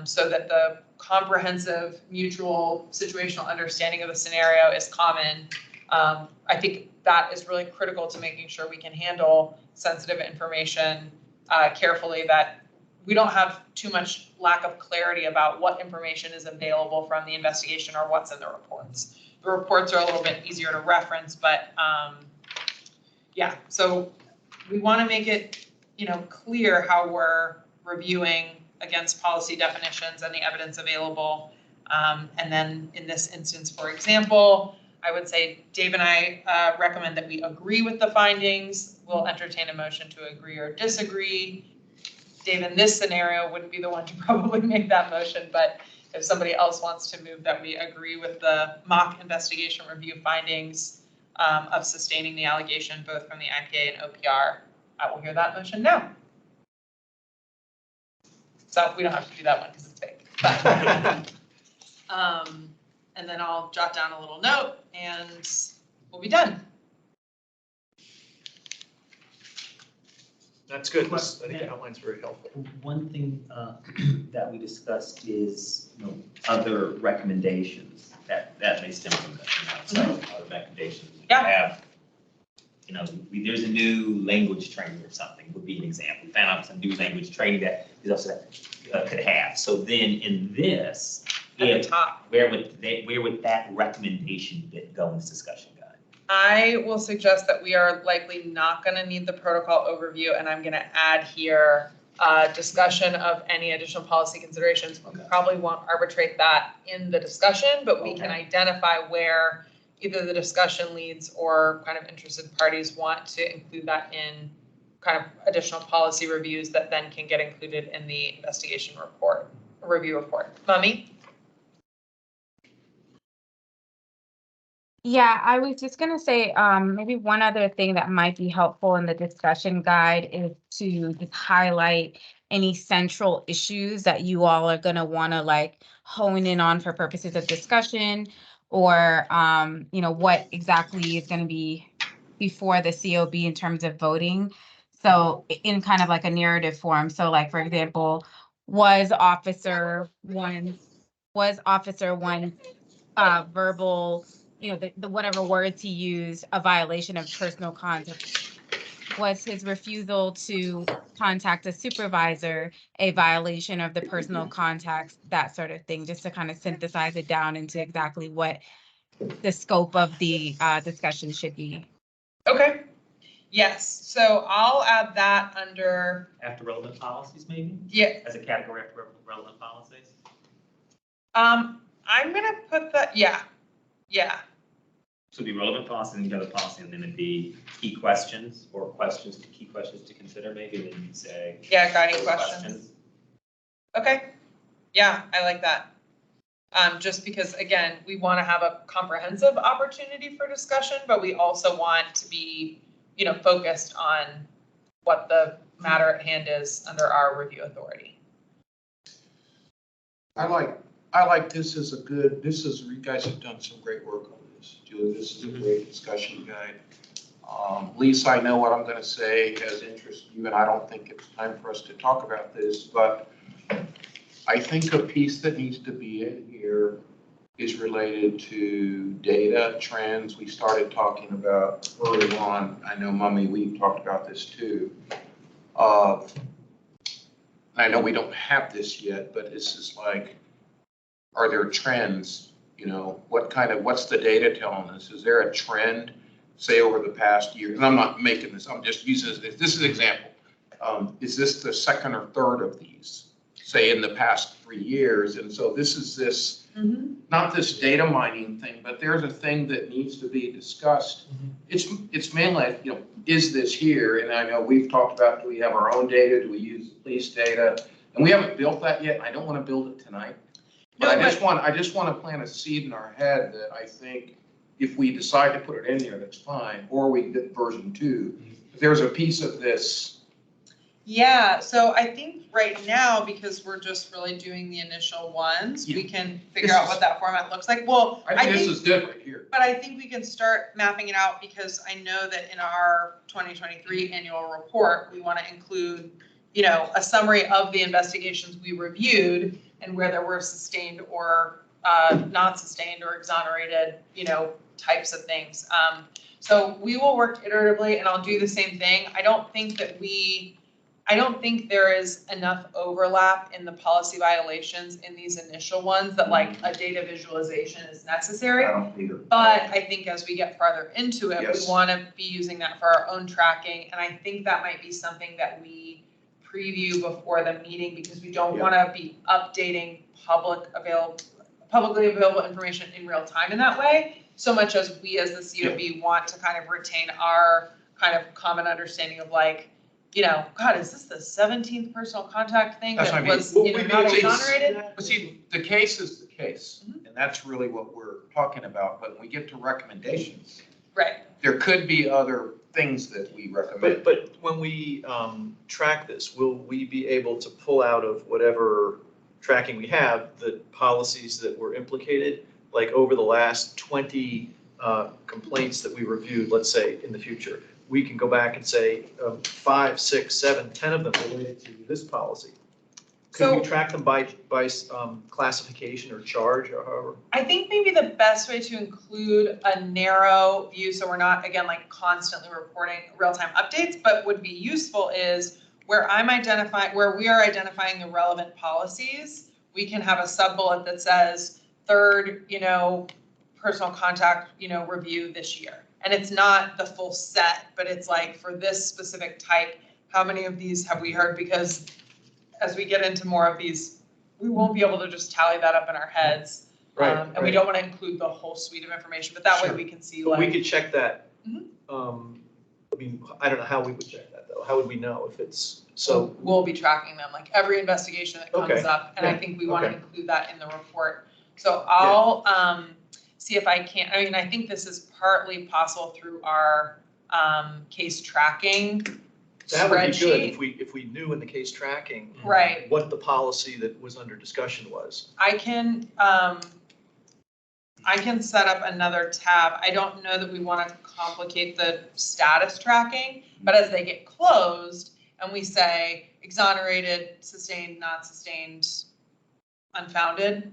so that the comprehensive mutual situational understanding of the scenario is common. I think that is really critical to making sure we can handle sensitive information carefully, that we don't have too much lack of clarity about what information is available from the investigation or what's in the reports. The reports are a little bit easier to reference, but yeah, so we want to make it clear how we're reviewing against policy definitions and the evidence available. And then in this instance, for example, I would say Dave and I recommend that we agree with the findings. We'll entertain a motion to agree or disagree. Dave, in this scenario, wouldn't be the one to probably make that motion, but if somebody else wants to move that we agree with the mock investigation review findings of sustaining the allegation both from the IPA and OPR, I will hear that motion now. So we don't have to do that one because it's big. But, and then I'll jot down a little note and we'll be done. That's good. I think the outline's very helpful. One thing that we discussed is, other recommendations that may stem from this. So other recommendations we have, there's a new language training or something would be an example. We found out some new language training that is also could have. So then in this, At the top. where would that recommendation go in this discussion guide? I will suggest that we are likely not going to need the protocol overview, and I'm going to add here discussion of any additional policy considerations. We probably won't arbitrate that in the discussion, but we can identify where either the discussion leads or kind of interested parties want to include that in kind of additional policy reviews that then can get included in the investigation report, review report. Mummy? Yeah, I was just gonna say, maybe one other thing that might be helpful in the discussion guide is to just highlight any central issues that you all are gonna wanna like hone in on for purposes of discussion, or what exactly is gonna be before the COB in terms of voting. So in kind of like a narrative form. So like, for example, was officer one verbal, the whatever words he used, a violation of personal conduct? Was his refusal to contact a supervisor a violation of the personal contacts, that sort of thing, just to kind of synthesize it down into exactly what the scope of the discussion should be. Okay. Yes. So I'll add that under. After relevant policies, maybe? Yeah. As a category after relevant policies? I'm going to put that. Yeah. Yeah. So it'd be relevant policy and the other policy, and then it'd be key questions or key questions to consider, maybe, and then you'd say. Yeah, guiding questions. Okay. Yeah, I like that. Just because, again, we want to have a comprehensive opportunity for discussion, but we also want to be, focused on what the matter at hand is under our review authority. I like this as you guys have done some great work on this. Julie, this is a great discussion guide. Lisa, I know what I'm going to say has interested you, and I don't think it's time for us to talk about this, but I think a piece that needs to be in here is related to data trends. We started talking about early on. I know, Mummy, we've talked about this too. I know we don't have this yet, but this is like, are there trends? What's the data telling us? Is there a trend, say, over the past year? And I'm not making this, I'm just using this is an example. Is this the second or third of these, say, in the past 3 years? And so this is not this data mining thing, but there's a thing that needs to be discussed. It's mainly, is this here? And I know we've talked about, do we have our own data? Do we use the police data? And we haven't built that yet. I don't want to build it tonight. But I just want to plant a seed in our head that I think if we decide to put it in there, that's fine. Or we get version 2. If there's a piece of this. Yeah, so I think right now, because we're just really doing the initial ones, we can figure out what that format looks like. Well, I think this is different here. But I think we can start mapping it out, because I know that in our 2023 annual report, we want to include, a summary of the investigations we reviewed and where there were sustained or not sustained or exonerated, types of things. So we will work iteratively, and I'll do the same thing. I don't think there is enough overlap in the policy violations in these initial ones that like a data visualization is necessary. I don't either. But I think as we get farther into it, Yes. we want to be using that for our own tracking. And I think that might be something that we preview before the meeting, because we don't want to be updating public publicly available information in real time in that way, so much as we as the COB want to kind of retain our kind of common understanding of like, you know, God, is this the 17th personal contact thing That's that what I mean. was, Well, you know, we not may see- exonerated? But see, the case is the case, Mhm. and that's really what we're talking about. But when we get to recommendations, Right. there could be other things that we recommend. But when we track this, will we be able to pull out of whatever tracking we have, the policies that were implicated? Like over the last 20 complaints that we reviewed, let's say in the future, we can go back and say 5, 6, 7, 10 of them related to this policy. Could we So- track them by classification or charge or however? I think maybe the best way to include a narrow view, so we're not, again, like constantly reporting real-time updates, but would be useful is where we are identifying the relevant policies, we can have a sub-bullet that says, third, you know, personal contact, you know, review this year. And it's not the full set, but it's like for this specific type, how many of these have we heard? Because as we get into more of these, we won't be able to just tally that up in our heads. And we don't want to include the whole suite of information, but that way Sure. we can see But we like, could check that. Mhm. I mean, I don't know how we would check that though. How would we know if it's, so, we'll be tracking them, like every investigation that comes Okay. up. And I Yeah. think we want to Okay. include that in the report. So I'll see if I can, I mean, I think this is partly possible through our case tracking that would be good spreadsheet. if we knew in the case tracking Right. what the policy that was under discussion was. I can set up another tab. I don't know that we want to complicate the status tracking, but as they get closed and we say exonerated, sustained, not sustained, unfounded,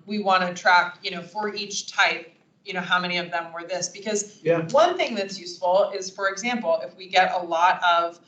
we want to track, you know, for each type, you know, how many of them were this, because Yeah. one thing that's useful is, for example, if we get a lot of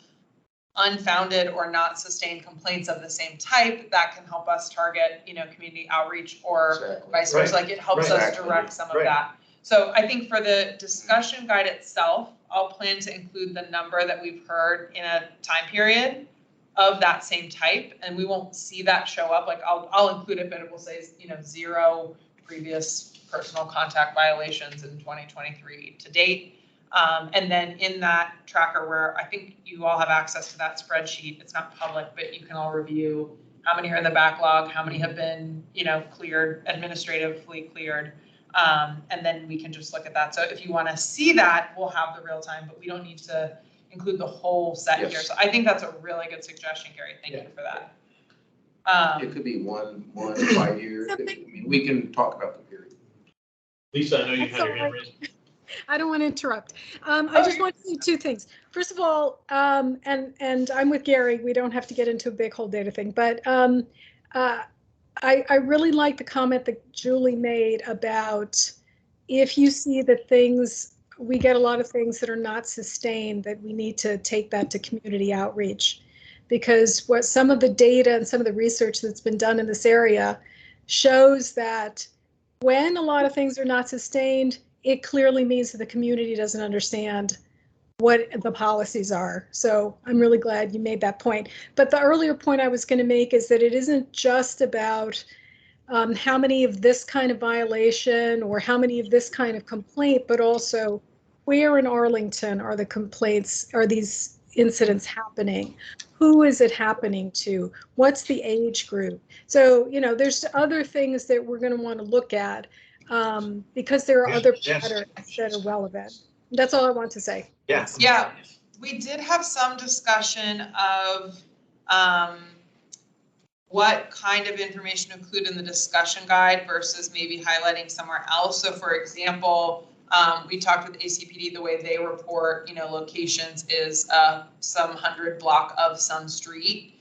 unfounded or not sustained complaints of the same type, that can help us target, you know, community outreach or Exactly. vice versa. Like it helps Right. us direct some of Right. that. So I think for the discussion guide itself, I'll plan to include the number that we've heard in a time period of that same type, and we won't see that show up. Like I'll include it, but it will say, you know, 0 previous personal contact violations in 2023 to date. And then in that tracker where I think you all have access to that spreadsheet, it's not public, but you can all review how many are in the backlog, how many have been, you know, cleared, administratively cleared. And then we can just look at that. So if you want to see that, we'll have the real time, but we don't need to include the whole set here. Yes. So I think that's a really good suggestion, Gary. Thank you for that. It could be one 5 year. I mean, we can talk about the period. Lisa, I know you That's had your all hand right. raised. I don't want to interrupt. I just want to say two things. First of all, and I'm with Gary, we don't have to get into a big whole data thing, but I really like the comment that Julie made about if you see that things, we get a lot of things that are not sustained, that we need to take that to community outreach. Because what some of the data and some of the research that's been done in this area shows that when a lot of things are not sustained, it clearly means that the community doesn't understand what the policies are. So I'm really glad you made that point. But the earlier point I was going to make is that it isn't just about how many of this kind of violation or how many of this kind of complaint, but also where in Arlington are the complaints, are these incidents happening? Who is it happening to? What's the age group? So, you know, there's other things that we're going to want to look at because there are other patterns that are relevant. That's all I want to say. Yeah. Yeah, we did have some discussion of what kind of information to include in the discussion guide versus maybe highlighting somewhere else. So for example, we talked with ACPD, the way they report, you know, locations is some 100 block of some street.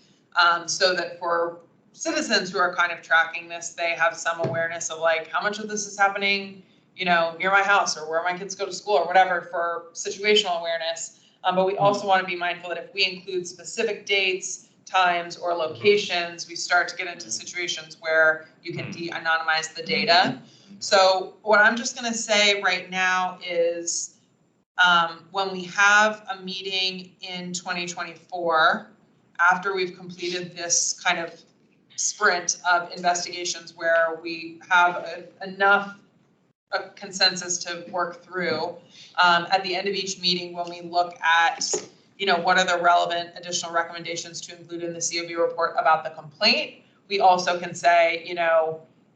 So that for citizens who are kind of tracking this, they have some awareness of like how much of this is happening, you know, near my house or where my kids go to school or whatever for situational awareness. But we also want to be mindful that if we include specific dates, times, or locations, we start to get into situations where you can de-anonymize the data. So what I'm just going to say right now is when we have a meeting in 2024, after we've completed this kind of sprint of investigations where we have enough a consensus to work through. At the end of each meeting, when we look at, what are the relevant additional recommendations to include in the COB report about the complaint, we also can say,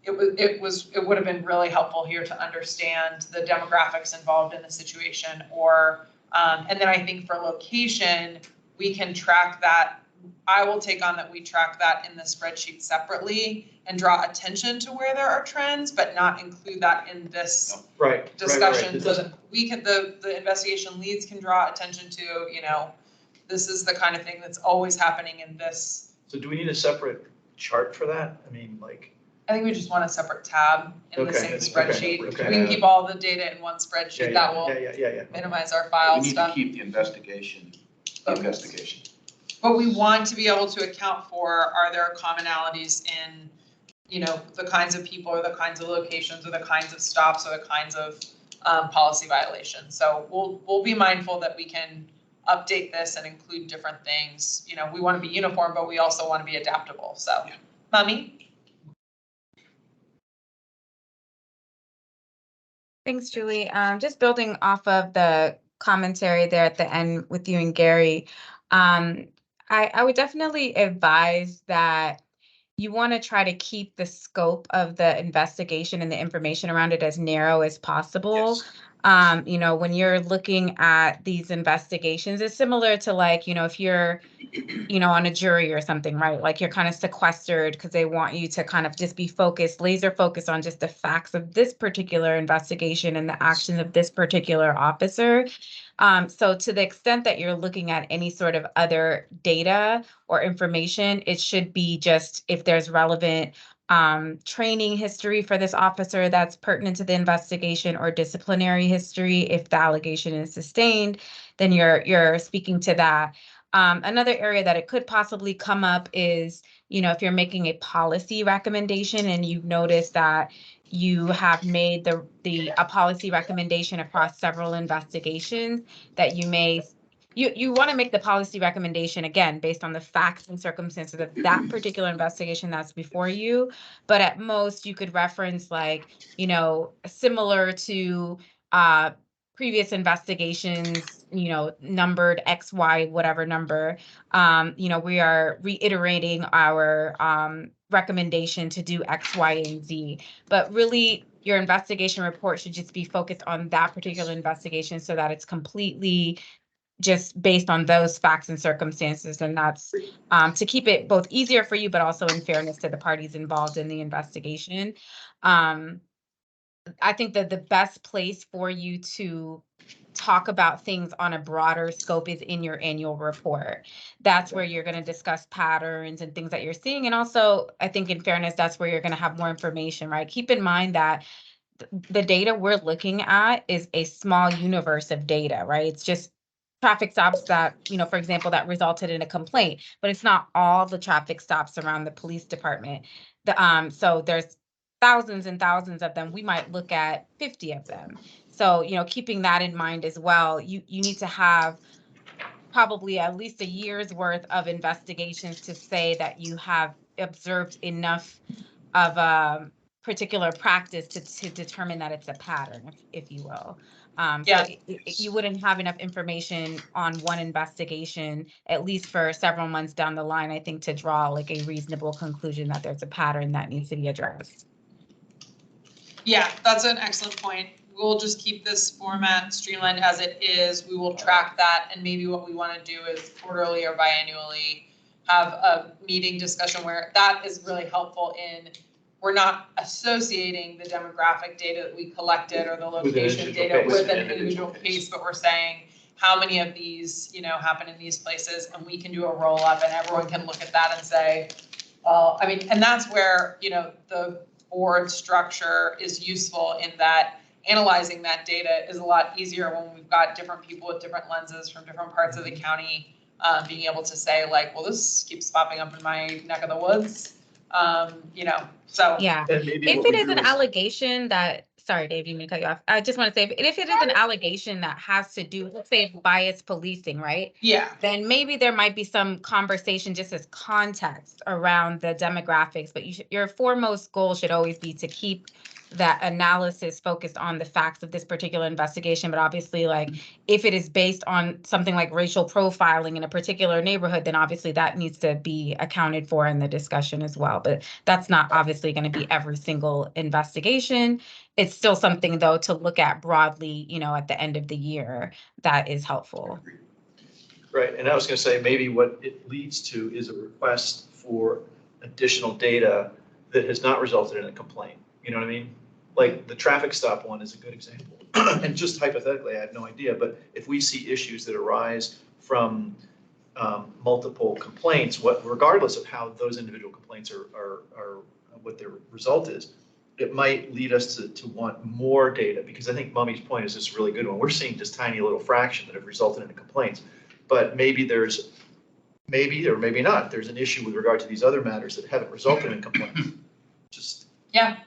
it would have been really helpful here to understand the demographics involved in the situation, or, and then I think for location, we can track that. I will take on that we track that in the spreadsheet separately and draw attention to where there are trends, but not include that in this discussion. So that we can, the investigation leads can draw attention to, this is the kind of thing that's always happening in this. So do we need a separate chart for that? I mean, I think we just want a separate tab in the same spreadsheet. Okay. We can keep all the data in one spreadsheet. That will minimize our file We need to stuff. keep the investigation. But we want to be able to account for, are there commonalities in, the kinds of people or the kinds of locations or the kinds of stops or the kinds of policy violations. So we'll be mindful that we can update this and include different things. We want to be uniform, but we also want to be adaptable. So, Mummy? Thanks, Julie. Just building off of the commentary there at the end with you and Gary, I would definitely advise that you want to try to keep the scope of the investigation and the information around it as narrow as possible. Yes. When you're looking at these investigations, it's similar to if you're, on a jury or something, right? Like you're kind of sequestered because they want you to kind of just be focused, laser focused on just the facts of this particular investigation and the actions of this particular officer. So to the extent that you're looking at any sort of other data or information, it should be just if there's relevant training history for this officer that's pertinent to the investigation, or disciplinary history. If the allegation is sustained, then you're speaking to that. Another area that it could possibly come up is, if you're making a policy recommendation and you've noticed that you have made a policy recommendation across several investigations, that you want to make the policy recommendation again based on the facts and circumstances of that particular investigation that's before you. But at most you could reference similar to previous investigations, numbered XY, whatever number, we are reiterating our recommendation to do X, Y, and Z. But really, your investigation report should just be focused on that particular investigation so that it's completely just based on those facts and circumstances. And that's to keep it both easier for you, but also in fairness to the parties involved in the investigation. I think that the best place for you to talk about things on a broader scope is in your annual report. That's where you're going to discuss patterns and things that you're seeing. And also, I think in fairness, that's where you're going to have more information, right? Keep in mind that the data we're looking at is a small universe of data, right? It's just traffic stops that, for example, that resulted in a complaint, but it's not all the traffic stops around the police department. So there's thousands and thousands of them. We might look at 50 of them. So, keeping that in mind as well, you need to have probably at least a year's worth of investigations to say that you have observed enough of a particular practice to determine that it's a pattern, if you will. So you wouldn't have enough information on one investigation, at least for several months down the line, I think, to draw a reasonable conclusion that there's a pattern that needs to be addressed. Yeah, that's an excellent point. We'll just keep this format streamlined as it is. We will track that, and maybe what we want to do is quarterly or biannually have a meeting discussion where that is really helpful in, we're not associating the demographic data that we collected or the location data with an individual case, but we're saying how many of these, happen in these places, and we can do a roll up and everyone can look at that and say, well, and that's where, the board structure is useful in that analyzing that data is a lot easier when we've got different people with different lenses from different parts of the county, being able to say well, this keeps popping up in my neck of the woods, so. Yeah, if it is an allegation that sorry, Dave, you mean to cut you off. I just want to say, if it is an allegation that has to do, let's say bias policing, right? Yeah, Then maybe there might be some conversation just as context around the demographics, but your foremost goal should always be to keep that analysis focused on the facts of this particular investigation. But obviously, like, if it is based on something like racial profiling in a particular neighborhood, then obviously that needs to be accounted for in the discussion as well. But that's not obviously going to be every single investigation. It's still something, though, to look at broadly, at the end of the year that is helpful. Right, and I was going to say, maybe what it leads to is a request for additional data that has not resulted in a complaint. You know what I mean? Like the traffic stop one is a good example. And just hypothetically, I have no idea, but if we see issues that arise from multiple complaints, regardless of how those individual complaints are what their result is, it might lead us to want more data, because I think Mummy's point is just a really good one. We're seeing just tiny little fraction that have resulted in complaints, but maybe or maybe not, there's an issue with regard to these other matters that haven't resulted in complaints. Just, yeah,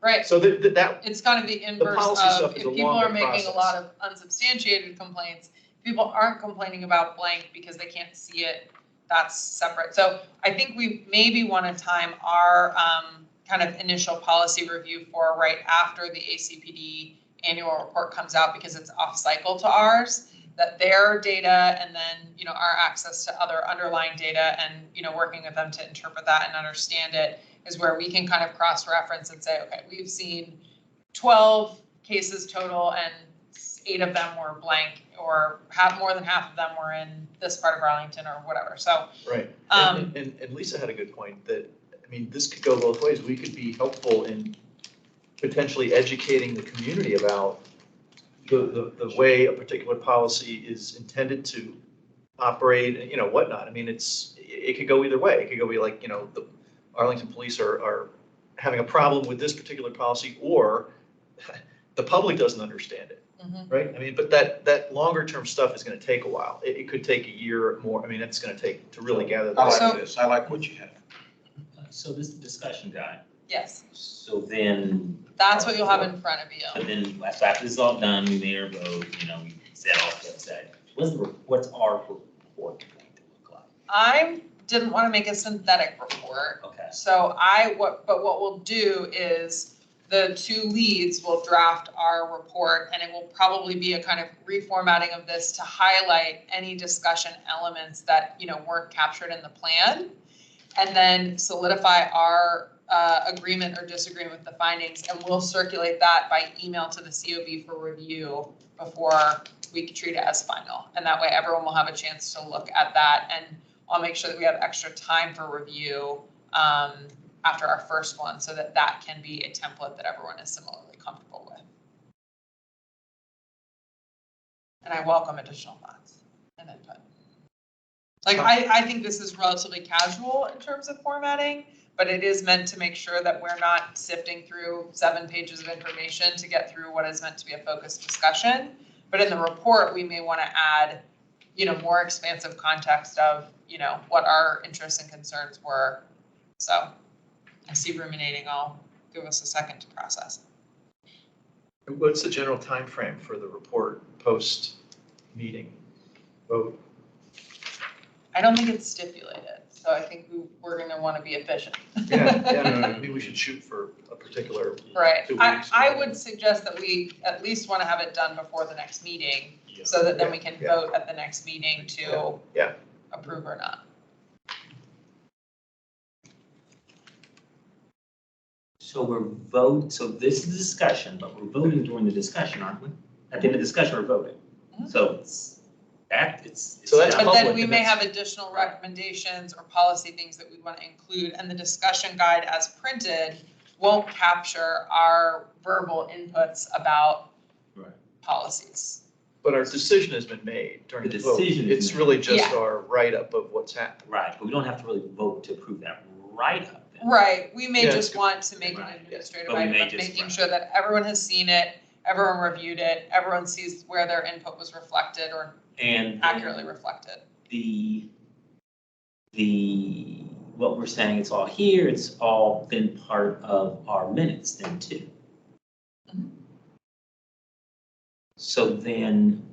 right. So that It's kind of the inverse policy of stuff if is a people are longer making a process. lot of unsubstantiated complaints, people aren't complaining about blank because they can't see it, that's separate. So I think we maybe want to time our kind of initial policy review for right after the ACPD annual report comes out, because it's off cycle to ours, that their data and then, our access to other underlying data and, working with them to interpret that and understand it is where we can kind of cross-reference and say, okay, we've seen 12 cases total and 8 of them were blank, or more than half of them were in this part of Arlington or whatever. So, right. And Lisa had a good point that, this could go both ways. We could be helpful in potentially educating the community about the way a particular policy is intended to operate, whatnot. It could go either way. It could go be like, the Arlington police are having a problem with this particular policy, or the public doesn't understand it, right? But that longer term stuff is going to take a while. It could take a year or more. It's going to take to really gather I that. like this, I like what you have. So this is the discussion guide. yes, So then. that's what you'll have in front of you. But then after this is all done, we made our vote, we set off the website. What's our report going to look like? I didn't want to make a synthetic report. Okay. So what we'll do is the 2 leads will draft our report, and it will probably be a kind of reformatting of this to highlight any discussion elements that, weren't captured in the plan, and then solidify our agreement or disagreement with the findings, and we'll circulate that by email to the COB for review before we treat it as final. And that way everyone will have a chance to look at that, and I'll make sure that we have extra time for review after our first one, so that can be a template that everyone is similarly comfortable with. And I welcome additional thoughts and input. Like, I think this is relatively casual in terms of formatting, but it is meant to make sure that we're not sifting through 7 pages of information to get through what is meant to be a focused discussion. But in the report, we may want to add, more expansive context of, what our interests and concerns were. So I see ruminating. I'll give us a second to process. What's the general time frame for the report post meeting vote? I don't think it's stipulated, so I think we're going to want to be efficient. Yeah, maybe we should shoot for a particular. Right. 2 weeks. I would suggest that we at least want to have it done before the next meeting, so that then we can vote at the next meeting to approve or not. So so this is a discussion, but we're voting during the discussion, aren't we? At the end of the discussion, we're voting. So it's that's But then public, we and may that's- have additional recommendations or policy things that we want to include, and the discussion guide as printed won't capture our verbal inputs about policies. But our decision has been made during The the vote. decision is It's made. really just Yeah. our write-up of what's happened. right, but we don't have to really vote to approve that write-up. then. Right, we may Yeah, just it's- want to make an Right, administrative but we item may of just- making right. sure that everyone has seen it, everyone reviewed it, everyone sees where their input was reflected or And accurately reflected. what we're saying, it's all here, it's all been part of our minutes then too. So then,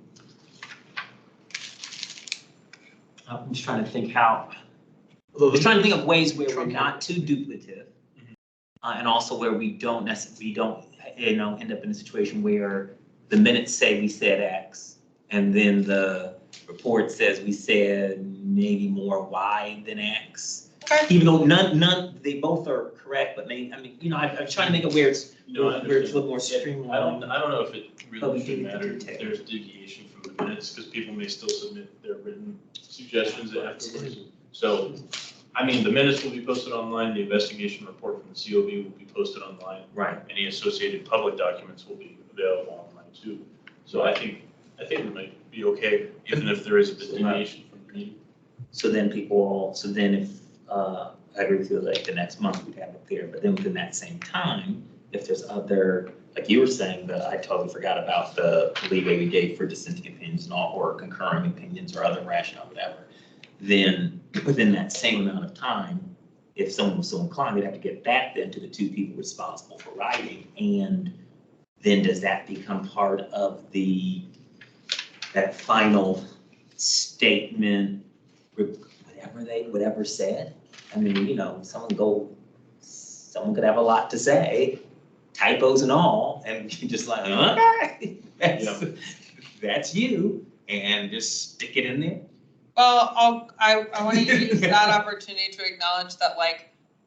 I'm just trying to think just trying to think of ways where we're not too duplicative. And also where we don't necessarily, end up in a situation where the minutes say we said X, and then the report says we said maybe more Y than X. Okay. Even though none, they both are correct, but I'm trying to make it where it's, where it's a little more streamlined. I don't know if it But we really should do matter need to if there's deviation from the minutes, because people may still submit their written suggestions afterwards. So, I mean, the minutes will be posted online, the investigation report from the COB will be posted online. Right. Any associated public documents will be available online too. So I think we might be okay, even if there is a bit deviation from the meeting. So then if, I agree with you, like the next month we'd have it there, but then within that same time, if there's other, like you were saying, I totally forgot about the leeway we gave for dissenting opinions and all, or concurring opinions or other rationale, whatever. Then within that same amount of time, if someone was so inclined, they'd have to get back then to the two people responsible for writing. And then does that become part of that final statement, whatever said? I mean, someone could have a lot to say, typos and all, and you just like, okay, that's you, and just stick it in there. Well, I want to use that opportunity to acknowledge that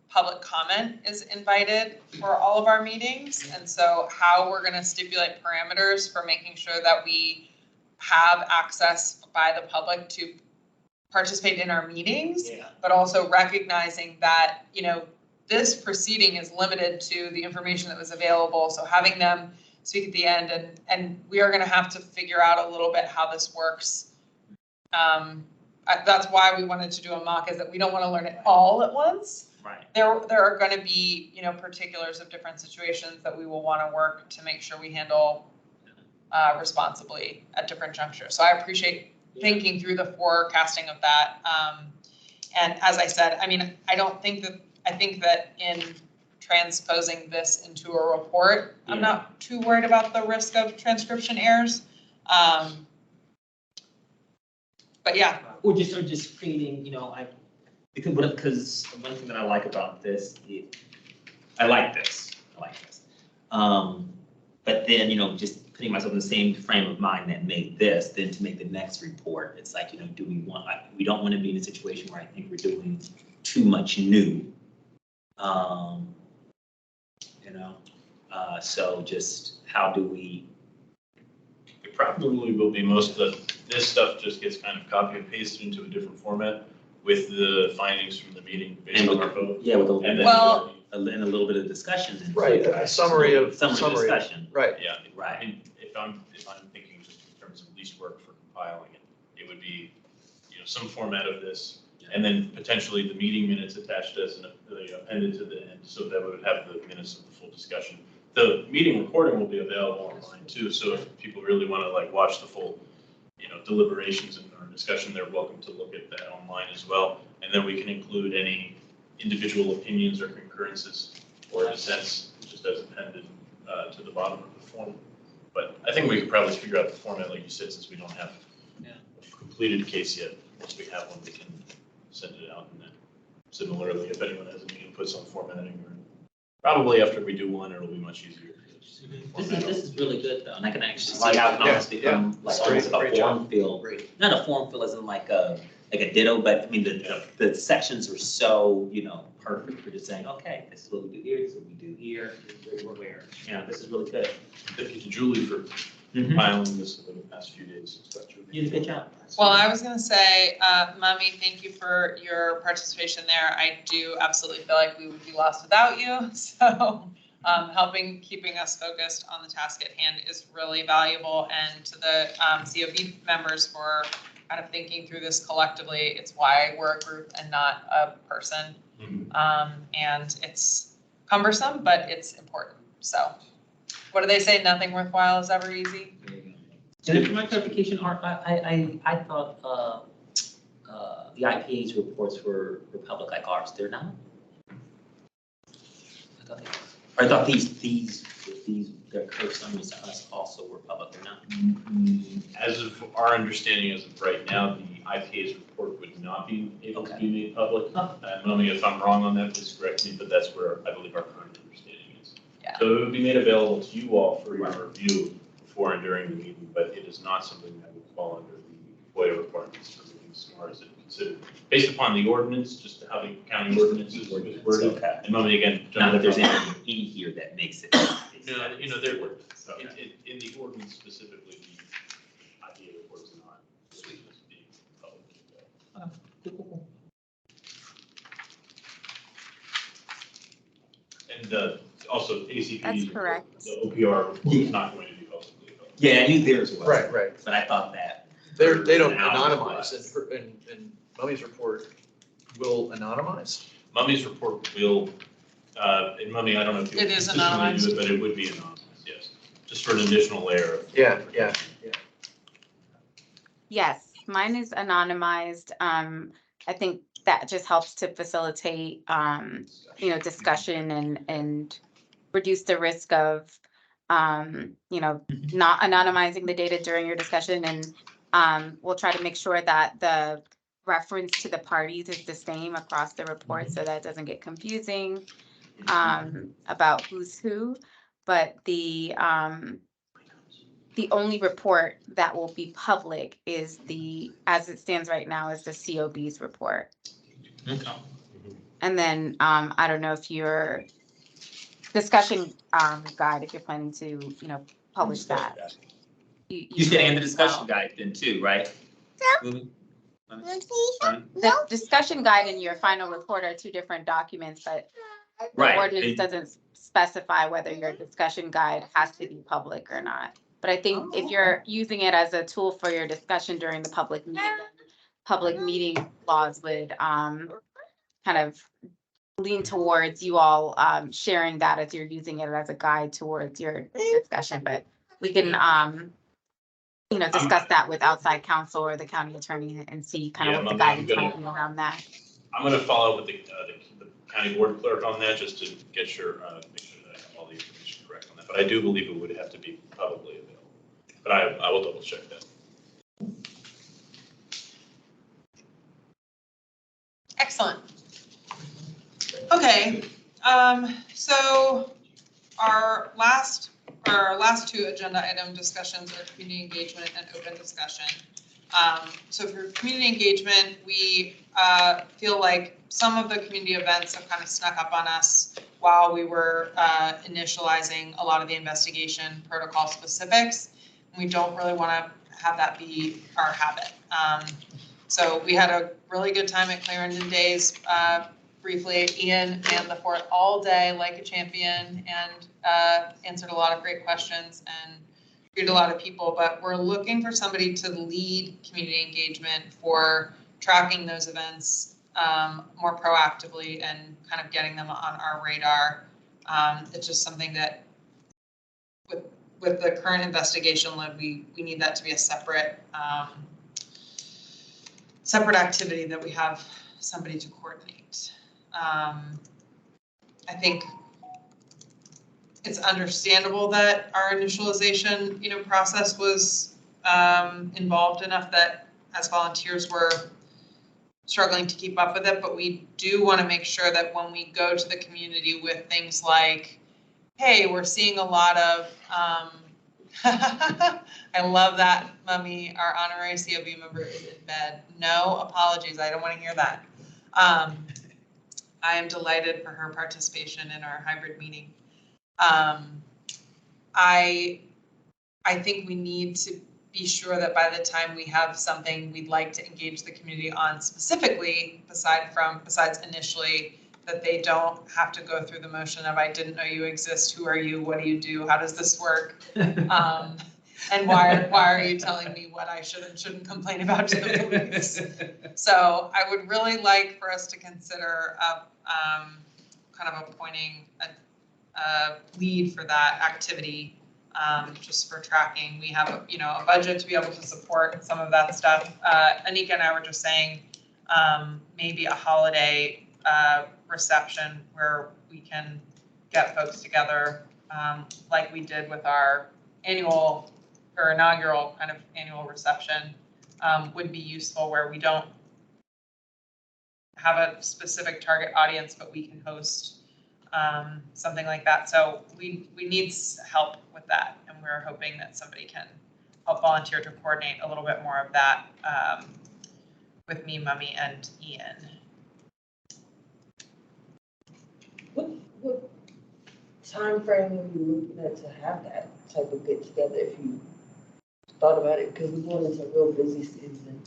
public comment is invited for all of our meetings. And so how we're going to stipulate parameters for making sure that we have access by the public to participate in our meetings, but also recognizing that, this proceeding is limited to the information that was available. So having them speak at the end, and we are going to have to figure out a little bit how this works. That's why we wanted to do a mock, is that we don't want to learn it all at once. Right. There are going to be, particulars of different situations that we will want to work to make sure we handle responsibly at different junctures. So I appreciate thinking through the forecasting of that. And as I said, I think that in transposing this into a report, I'm not too worried about the risk of transcription errors. But yeah. Or just creating, because one thing that I like about this, I like this. But then, just putting myself in the same frame of mind that made this, then to make the next report, it's like, do we want, we don't want to be in a situation where I think we're doing too much new. So just how do we? It probably will be most of this stuff just gets kind of copy and pasted into a different format with the findings from the meeting based on our vote. Yeah, with and a little bit of discussion. Right, a summary discussion. Right. Yeah, right. I mean, if I'm thinking just in terms of least work for compiling it, it would be, some format of this, and then potentially the meeting minutes attached as an appended to the end, so that we would have the minutes of the full discussion. The meeting recording will be available online too, so if people really want to watch the full, deliberations and our discussion, they're welcome to look at that online as well. And then we can include any individual opinions or concurrences or dissents just as appended to the bottom of the form. But I think we could probably figure out the format, like you said, since we don't have a completed case yet. Once we have one, we can send it out. And then similarly, if anyone has any inputs on formatting, or probably after we do one, it'll be much easier. This is really good though, and I can actually see how it can almost become almost a form fill. Not a form fill as in like a ditto, but I mean the sections are so perfect for just saying, okay, this is what we do here, this is what we do here, where. This is really good. Thank you to Julie for compiling this over the past few days. You did a good job. Well, I was going to say, Mummy, thank you for your participation there. I do absolutely feel like we would be lost without you. So keeping us focused on the task at hand is really valuable. And to the COB members for kind of thinking through this collectively, it's why we're a group and not a person. And it's cumbersome, but it's important. So what do they say? Nothing worthwhile is ever easy. And for my clarification, Art, I thought the IPA's reports were public like ours. They're not? I thought these these, their co-summaries to us also were public or not? As of our understanding as of right now, the IPA's report would not be able to be made public. Mummy, if I'm wrong on that, please correct me, but that's where I believe our current understanding is. Yeah. So it would be made available to you all for your review before and during the meeting, but it is not something that would fall under the FOIA requirements for meetings, nor is it considered, based upon the ordinance, just how the county ordinance is worded. Okay. And Mummy, again. Not that there's anything in here that makes it. No, you know, there, in the ordinance specifically, the IPA report is not being public. And also ACP's That's report, correct. the OPR report is not going to be publicly available. Yeah, I knew theirs was. Right, right. But I thought that. They don't Now, anonymize, and Mummy's report will anonymize? Mummy's report will, and Mummy, I don't know if you It is consistently do anonymized. it, but it would be anonymous, yes. Just for an additional layer of. Yeah. Yes, mine is anonymized. I think that just helps to facilitate, discussion and reduce the risk of, not anonymizing the data during your discussion. And we'll try to make sure that the reference to the parties is the same across the report so that it doesn't get confusing about who's who. But the only report that will be public is as it stands right now, is the COB's report. Okay. And then I don't know if your discussion guide, if you're planning to, publish that. You said in the discussion well. guide then too, right? Sorry. The discussion guide and your final report are two different documents, but the Right. ordinance doesn't specify whether your discussion guide has to be public or not. But I think if you're using it as a tool for your discussion during the public meeting laws would kind of lean towards you all sharing that as you're using it as a guide towards your discussion. But we can discuss that with outside counsel or the county attorney and see kind of what the guidance might be around that. I'm gonna follow up with the county board clerk on that, just to make sure that I have all the information correct on that. But I do believe it would have to be publicly available. But I will double check that. Excellent. Okay, so our last two agenda item discussions are community engagement and open discussion. So for community engagement, we feel like some of the community events have kind of snuck up on us while we were initializing a lot of the investigation protocol specifics. We don't really want to have that be our habit. So we had a really good time at Clarendon Days. Briefly, Ian ran the fort all day like a champion and answered a lot of great questions and greeted a lot of people, but we're looking for somebody to lead community engagement for tracking those events more proactively and kind of getting them on our radar. It's just something that with the current investigation load, we need that to be a separate activity that we have somebody to coordinate. I think it's understandable that our initialization, process was involved enough that as volunteers we're struggling to keep up with it, but we do want to make sure that when we go to the community with things like, hey, we're seeing a lot of, I love that, Mummy, our honorary COB member is in bed. No apologies, I don't want to hear that. I am delighted for her participation in our hybrid meeting. I think we need to be sure that by the time we have something we'd like to engage the community on specifically, besides initially, that they don't have to go through the motion of, I didn't know you exist, who are you, what do you do, how does this work? And why are you telling me what I should and shouldn't complain about to the police? So I would really like for us to consider kind of appointing a lead for that activity, just for tracking. We have a budget to be able to support some of that stuff. Anika and I were just saying maybe a holiday reception where we can get folks together like we did with our annual or inaugural kind of annual reception, would be useful, where we don't have a specific target audience, but we can host something like that. So we need help with that, and we're hoping that somebody can help volunteer to coordinate a little bit more of that with me, Mummy, and Ian. What time frame are you looking at to have that type of get together, if you thought about it? Because we're going into a real busy season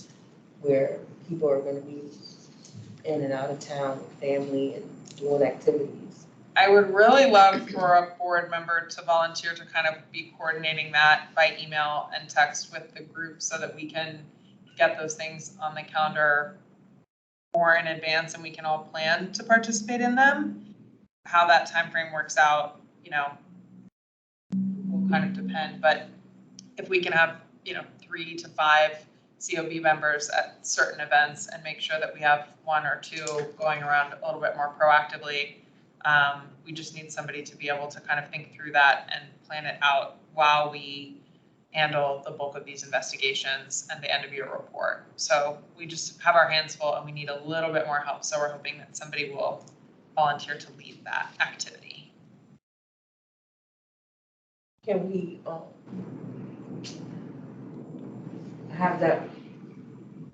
where people are going to be in and out of town with family and doing activities. I would really love for a board member to volunteer to kind of be coordinating that by email and text with the group, so that we can get those things on the calendar more in advance and we can all plan to participate in them. How that time frame works out, will kind of depend. But if we can have, 3 to 5 COB members at certain events and make sure that we have 1 or 2 going around a little bit more proactively, we just need somebody to be able to kind of think through that and plan it out while we handle the bulk of these investigations and the end of year report. So we just have our hands full and we need a little bit more help. So we're hoping that somebody will volunteer to lead that activity. Can we have that,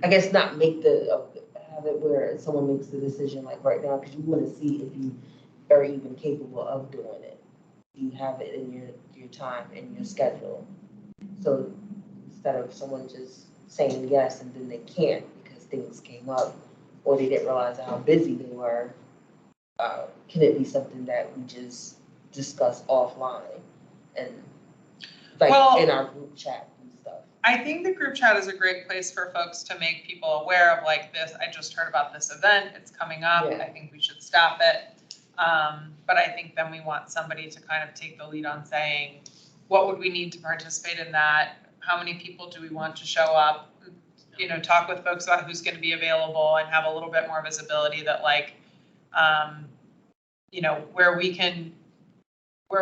I guess not make have it where someone makes the decision like right now, because you want to see if you are even capable of doing it. You have it in your time, in your schedule. So instead of someone just saying yes and then they can't because things came up or they didn't realize how busy they were, can it be something that we just discuss offline and in our group chat and stuff? I think the group chat is a great place for folks to make people aware of like this. I just heard about this event. It's coming up. Yeah. I think we should stop it. But I think then we want somebody to kind of take the lead on saying, what would we need to participate in that? How many people do we want to show up? Talk with folks about who's going to be available and have a little bit more visibility that where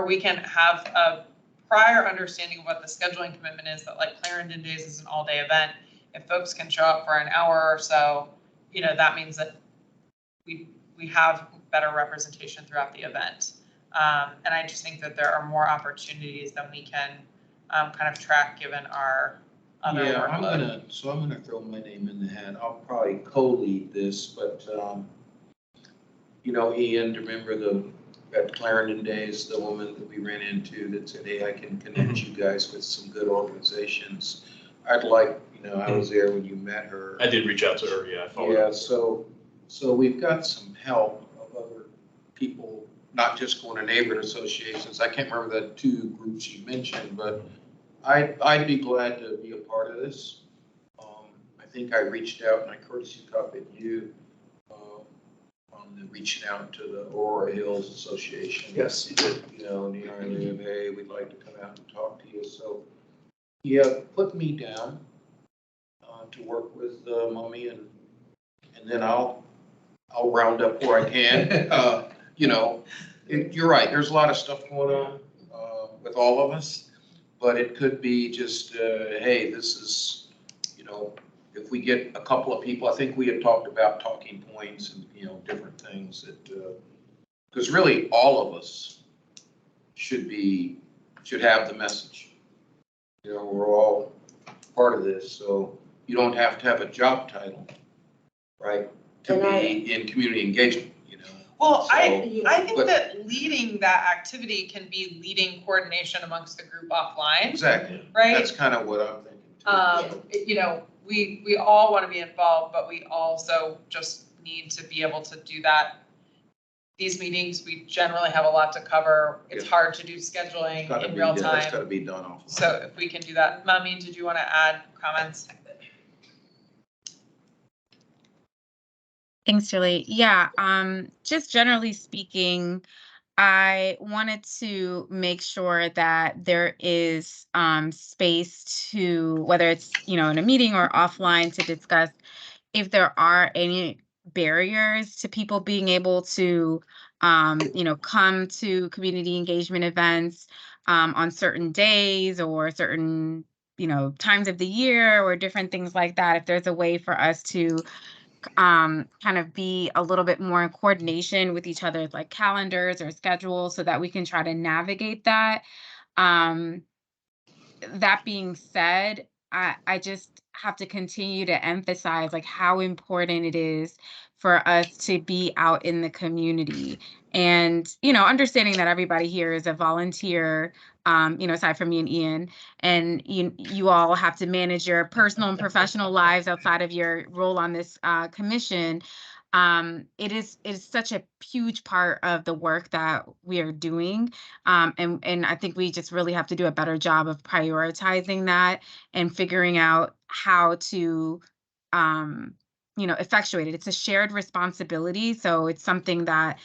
we can have a prior understanding of what the scheduling commitment is, that like Clarendon Days is an all-day event. If folks can show up for an hour or so, that means that we have better representation throughout the event. And I just think that there are more opportunities than we can kind of track given our other workload. I'm gonna throw my name in the hat. I'll probably co-lead this, but Ian, remember at Clarendon Days, the woman that we ran into that said, hey, I can connect you guys with some good organizations. I'd like, I was there when you met her. I did reach out to her, yeah. I followed Yeah, up. so we've got some help of other people, not just going to neighborhood associations. I can't remember the 2 groups you mentioned, but I'd be glad to be a part of this. I think I reached out and I courtesy copied you on the reaching out to the Aurora Hills Association. Yes, you did. Near I live, hey, we'd like to come out and talk to you. So, yeah, put me down to work with Mummy, and then I'll round up where I can. You're right. There's a lot of stuff going on with all of us, but it could be just, hey, this is, if we get a couple of people, I think we had talked about talking points and, different things that, because really all of us should have the message. We're all part of this, so you don't have to have a job title, right, to be in community engagement, Well, So, I think that leading that activity can be leading coordination amongst the group offline, Exactly. right? That's kind of what I'm thinking. We all want to be involved, but we also just need to be able to do that. These meetings, we generally have a lot to cover. It's Yeah. hard to do scheduling in real That's got to time. be done offline. So if we can do that. Mummy, did you want to add comments? Thanks, Julie. Yeah, just generally speaking, I wanted to make sure that there is space to, whether it's, in a meeting or offline, to discuss if there are any barriers to people being able to come to community engagement events on certain days or certain, times of the year or different things like that. If there's a way for us to kind of be a little bit more in coordination with each other's like calendars or schedules so that we can try to navigate that. Um, that being said, I just have to continue to emphasize like how important it is for us to be out in the community and, understanding that everybody here is a volunteer, aside from me and Ian, and you all have to manage your personal and professional lives outside of your role on this commission. It is such a huge part of the work that we are doing. And I think we just really have to do a better job of prioritizing that and figuring out how to, effectuate it. It's a shared responsibility. So it's something that,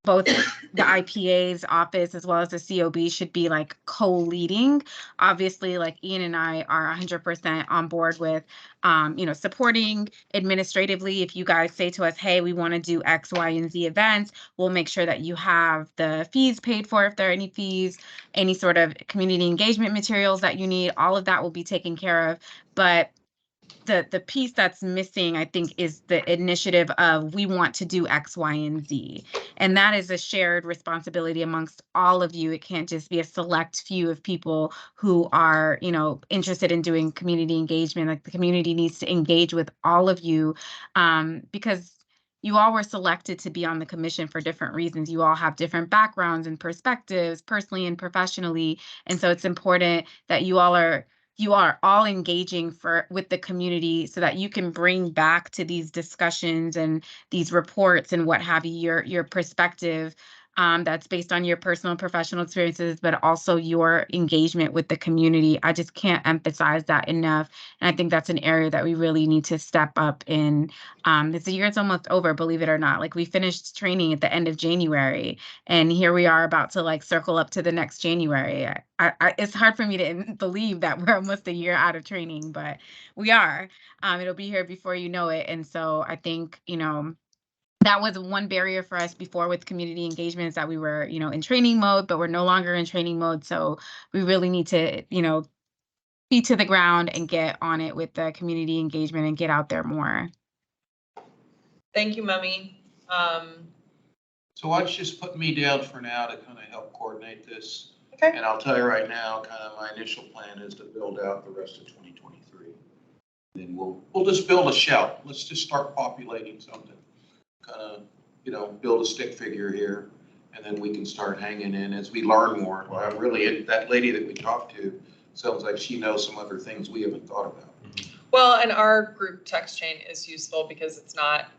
both the IPA's office as well as the COB should be like co-leading. Obviously, like Ian and I are 100% on board with, supporting administratively. If you guys say to us, hey, we want to do X, Y, and Z events, we'll make sure that you have the fees paid for if there are any fees, any sort of community engagement materials that you need. All of that will be taken care of. But the piece that's missing, I think, is the initiative of we want to do X, Y, and Z. And that is a shared responsibility amongst all of you. It can't just be a select few of people who are, interested in doing community engagement. Like the community needs to engage with all of you, because you all were selected to be on the commission for different reasons. You all have different backgrounds and perspectives, personally and professionally. And so it's important that you are all engaging with the community so that you can bring back to these discussions and these reports and what have you, your perspective that's based on your personal and professional experiences, but also your engagement with the community. I just can't emphasize that enough. And I think that's an area that we really need to step up in. This year is almost over, believe it or not. Like we finished training at the end of January, and here we are about to like circle up to the next January. It's hard for me to believe that we're almost a year out of training, but we are. It'll be here before you know it. And so I think, that was one barrier for us before with community engagement, is that we were, in training mode, but we're no longer in training mode. So we really need to, feet to the ground and get on it with the community engagement and get out there more. Thank you, Mummy. So why don't you just put me down for now to kind of help coordinate this? Okay. And I'll tell you right now, kind of my initial plan is to build out the rest of 2023. Then we'll just build a shell. Let's just start populating something. Kind of, build a stick figure here, and then we can start hanging in as we learn more. Well, really, that lady that we talked to sounds like she knows some other things we haven't thought about. Well, and our group text chain is useful because it's not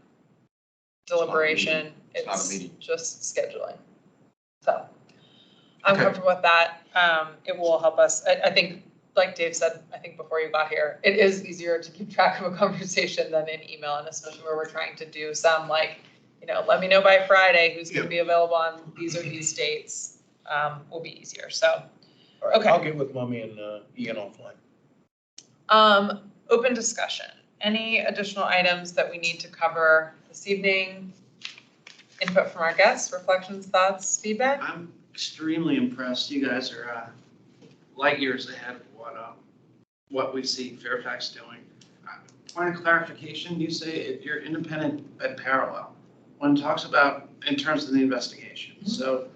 deliberation. It's not a meeting. Just scheduling. So I'm Okay. comfortable with that. It will help us. I think, like Dave said, I think before you got here, it is easier to keep track of a conversation than in email, and especially where we're trying to do some like, let me know by Friday who's going to be available on these or these dates, will be easier. So, All right, okay. I'll get with Mummy and Ian offline. Open discussion. Any additional items that we need to cover this evening? Input from our guests, reflections, thoughts, feedback? I'm extremely impressed. You guys are light years ahead of what we see Fairfax doing. Point of clarification, you say you're independent but parallel. When it talks about in terms of the investigation. Mm-hmm. So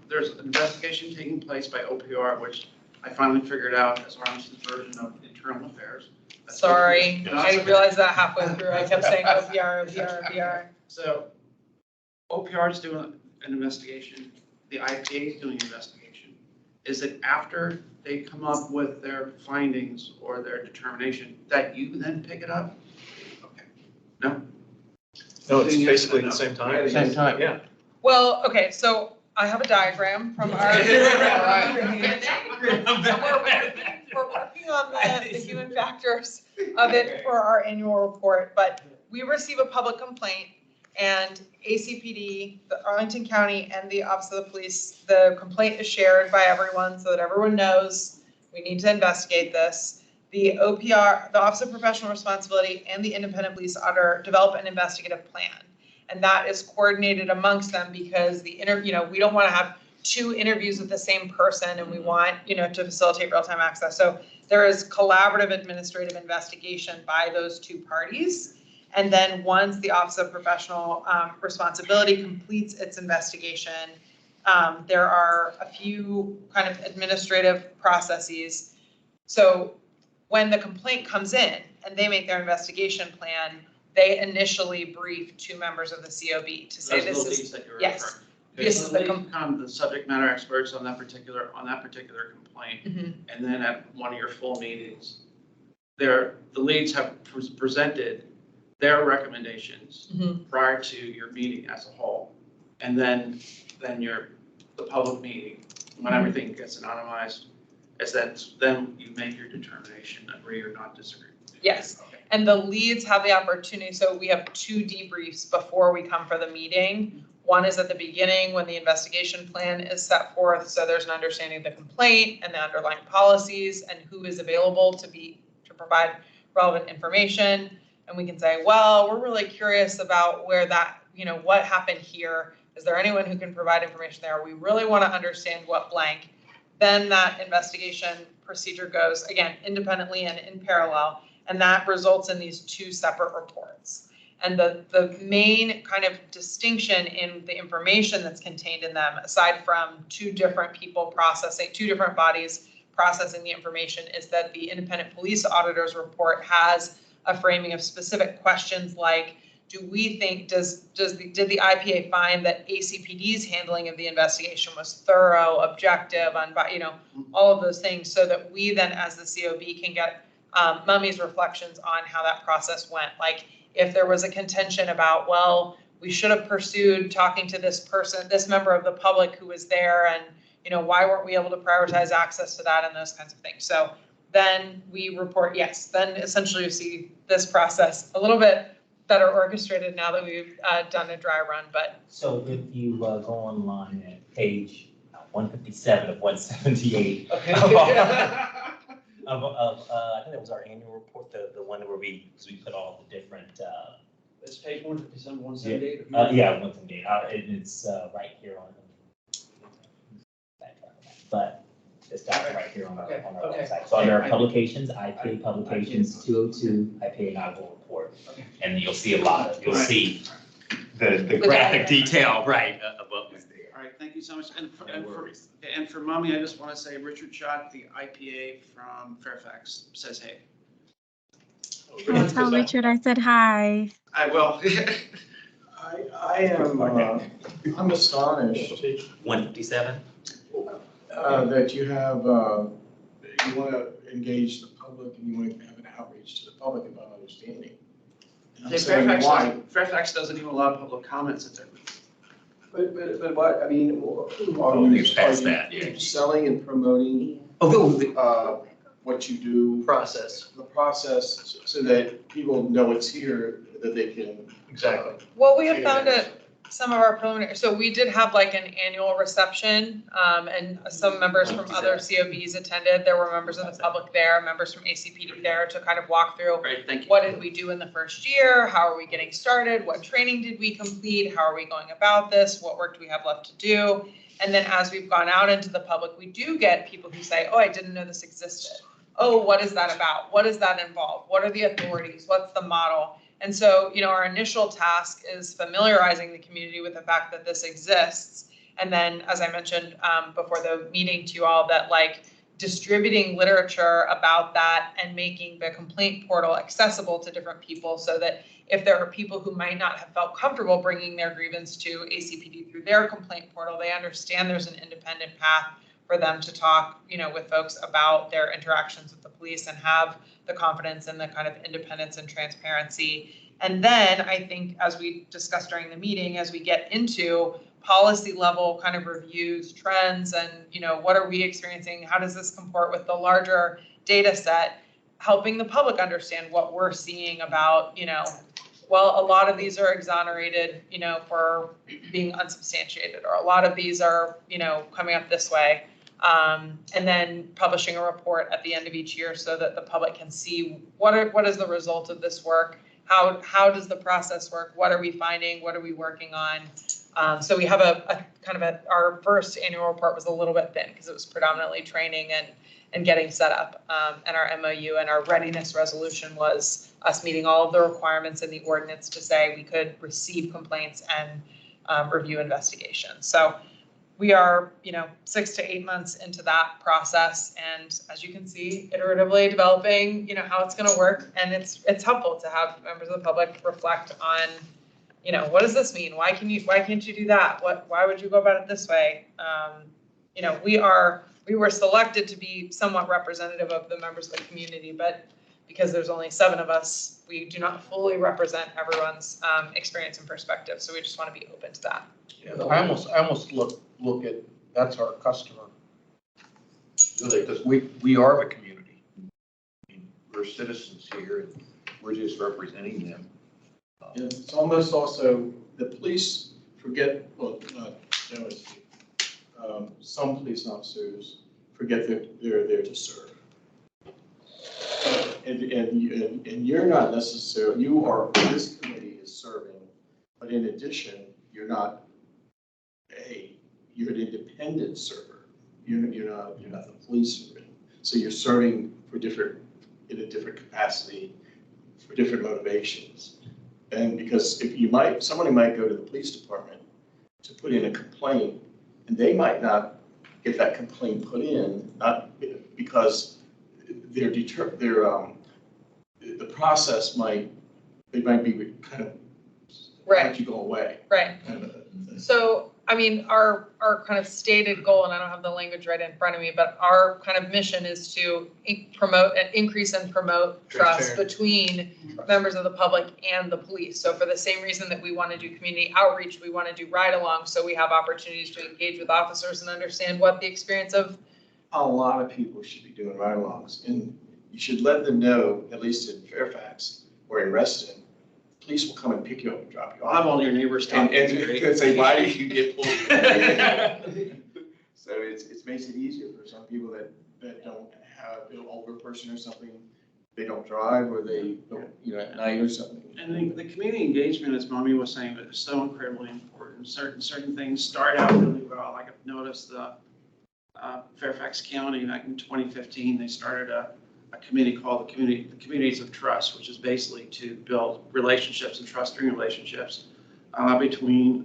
there's an investigation taking place by OPR, which I finally figured out as Arlington's version of internal affairs. Sorry, I didn't realize that halfway through. I kept saying OPR. So OPR is doing an investigation. The IPA is doing an investigation. Is it after they come up with their findings or their determination that you then pick it up? Okay. No? No, it's basically at the same time. At the same time. Yeah. Well, okay, so I have a diagram from our. We're working on the human factors of it for our annual report, but we receive a public complaint, and ACPD, the Arlington County, and the Office of the Police, the complaint is shared by everyone so that everyone knows we need to investigate this. The OPR, the Office of Professional Responsibility, and the Independent Police Auditor develop an investigative plan. And that is coordinated amongst them because we don't want to have 2 interviews with the same person, and we want, to facilitate real-time access. So there is collaborative administrative investigation by those 2 parties. And then once the Office of Professional Responsibility completes its investigation, there are a few kind of administrative processes. So when the complaint comes in and they make their investigation plan, they initially brief 2 members of the COB to say Those this leads is, that you're yes. referring. This So is the the leads become the subject matter experts on that particular complaint. Mhm. And then at one of your full meetings, the leads have presented their recommendations Mhm. prior to your meeting as a whole. And then the public meeting, when everything gets anonymized, then you make your determination, agree or not disagree. Yes. Okay. And the leads have the opportunity, so we have 2 debriefs before we come for the meeting. One is at the beginning when the investigation plan is set forth, so there's an understanding of the complaint and the underlying policies and who is available to provide relevant information. And we can say, well, we're really curious about where that, what happened here. Is there anyone who can provide information there? We really want to understand what blank. Then that investigation procedure goes, again, independently and in parallel, and that results in these 2 separate reports. And the main kind of distinction in the information that's contained in them, aside from 2 different people processing, 2 different bodies processing the information, is that the independent police auditor's report has a framing of specific questions like, do we think, did the IPA find that ACPD's handling of the investigation was thorough, objective, all of those things, so that we then as the COB can get Mummy's reflections on how that process went. Like if there was a contention about, well, we should have pursued talking to this person, this member of the public who was there, and why weren't we able to prioritize access to that and those kinds of things. So then we report, yes, then essentially you see this process a little bit better orchestrated now that we've done a dry run. But so if you go online at page 157 of 178 Okay. I think that was our annual report, the one where we put all the different. It's page 157, 178. Yeah, 178. It's right here on. But it's down right here on our website. So under our publications, IPA publications 202, IPA notable report, and you'll see you'll see the graphic detail, right, of what was there. All right, thank you so much. And for Mummy, I just want to say Richard Schott, the IPA from Fairfax, says hey. Tell Richard I said hi. I will. I am, I'm astonished 157? That you have, you want to engage the public and you want to have an outreach to the public about understanding. And I'm saying why? Fairfax doesn't even allow public comments at their meetings. But what, I mean, are you selling and promoting what you do? The process so that people know it's here, that they can. Exactly. what we have found at some of our preliminary, so we did have like an annual reception, and some members from other COBs attended. There were members of the public there, members from ACPD there to kind of walk through. Great, thank you. What did we do in the first year? How are we getting started? What training did we complete? How are we going about this? What work do we have left to do? And then as we've gone out into the public, we do get people who say, oh, I didn't know this existed. Oh, what is that about? What does that involve? What are the authorities? What's the model? And so, our initial task is familiarizing the community with the fact that this exists. And then, as I mentioned before the meeting to you all, that like distributing literature about that and making the complaint portal accessible to different people so that if there are people who might not have felt comfortable bringing their grievance to ACPD through their complaint portal, they understand there's an independent path for them to talk, with folks about their interactions with the police and have the confidence and the kind of independence and transparency. And then I think, as we discussed during the meeting, as we get into policy level kind of reviews, trends, and what are we experiencing? How does this comport with the larger data set? Helping the public understand what we're seeing about, well, a lot of these are exonerated, for being unsubstantiated, or a lot of these are, coming up this way. And then publishing a report at the end of each year so that the public can see what is the result of this work, how does the process work? What are we finding? What are we working on? So we have a kind of our first annual report was a little bit thin because it was predominantly training and getting set up. And our MOU and our readiness resolution was us meeting all of the requirements in the ordinance to say we could receive complaints and review investigations. So we are, 6 to 8 months into that process, and as you can see, iteratively developing, how it's going to work. And it's helpful to have members of the public reflect on, what does this mean? Why can't you do that? Why would you go about it this way? We were selected to be somewhat representative of the members of the community, but because there's only 7 of us, we do not fully represent everyone's experience and perspective. So we just want to be open to that. Yeah, I almost look at, that's our customer. Really, because we are the community. I mean, we're citizens here, and we're just representing them. Yeah, it's almost also, the police forget, well, not generally speaking, some police officers forget that they're there to serve. And you're not necessarily, this committee is serving, but in addition, you're an independent server. You're not the police serving. So you're serving in a different capacity, for different motivations. And because somebody might go to the police department to put in a complaint, and they might not get that complaint put in, not because the process might be kind of, let you go away. Right. So, our kind of stated goal, and I don't have the language right in front of me, but our kind of mission is to increase and promote trust between members of the public and the police. So for the same reason that we want to do community outreach, we want to do ride-along, so we have opportunities to engage with officers and understand what the experience of. A lot of people should be doing ride-alongs, and you should let them know, at least in Fairfax or in Reston, police will come and pick you up and drop you off. I'll have all your neighbors talking. And say, why did you get pulled? So it makes it easier for some people that don't have an older person or something. They don't drive, or they don't, at night or something. And the community engagement, as Mommy was saying, is so incredibly important. Certain things start out really well. Like I've noticed the Fairfax County back in 2015, they started a committee called the Communities of Trust, which is basically to build relationships and trusting relationships between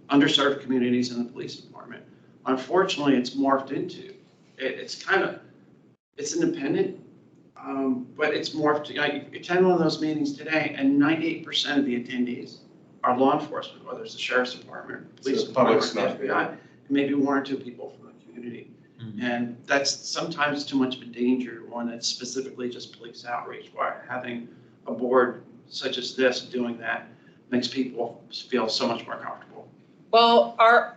underserved communities and the police department. Unfortunately, it's morphed into, it's independent, but it's morphed. You attend one of those meetings today, and 98% of the attendees are law enforcement, whether it's the sheriff's department, police department, FBI, and maybe 1 or 2 people from the community. And that's sometimes too much of a danger, one that's specifically just police outreach, where having a board such as this doing that makes people feel so much more comfortable. Well, our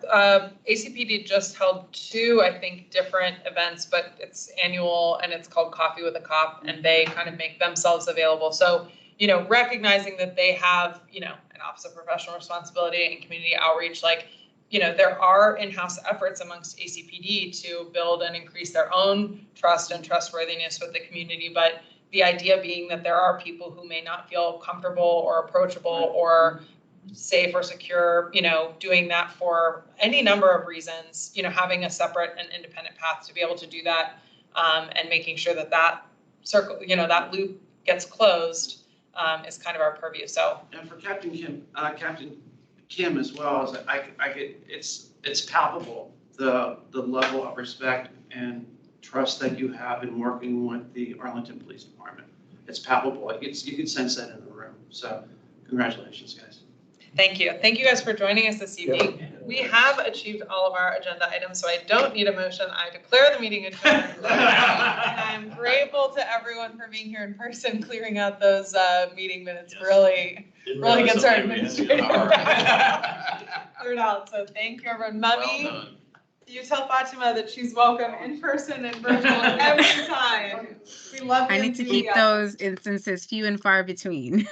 ACPD just held 2, I think, different events, but it's annual and it's called Coffee with a Cop, and they kind of make themselves available. So, recognizing that they have, an Office of Professional Responsibility and community outreach, there are in-house efforts amongst ACPD to build and increase their own trust and trustworthiness with the community. But the idea being that there are people who may not feel comfortable or approachable or safe or secure, doing that for any number of reasons, having a separate and independent path to be able to do that, and making sure that circle, that loop gets closed, is kind of our purview. So. And for Captain Kim as well, it's palpable, the level of respect and trust that you have in working with the Arlington Police Department. It's palpable. You can sense that in the room. So congratulations, guys. Thank you. Thank you guys for joining us this evening. We have achieved all of our agenda items, so I don't need a motion. I declare the meeting adjourned. And I'm grateful to everyone for being here in person, clearing out those meeting minutes. Yes. Really gets our We had administrative an hour. cleared out. So thank you, everyone. Mummy, Well done. you tell Fatima that she's welcome in person and virtual every time. We love the I need to keep enthusiasm. those instances few and far between.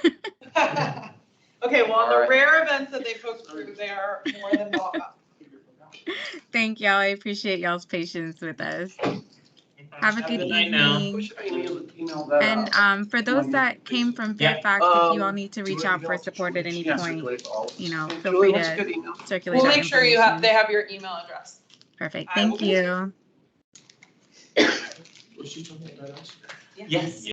Okay, well, on the rare events that they poke through, they are more than welcome. Thank y'all. I appreciate y'all's patience with us. Have a good night now. evening. Who should I email that And out? for those that came from Yeah. Fairfax, if you all need to reach out for Julie, support at any Yes. point, you know, Hey, feel Julie, free what's a to good email? circulate We'll that make sure you have, information. they have your email address. Perfect. I will Thank you. Was she talking about us? Yes.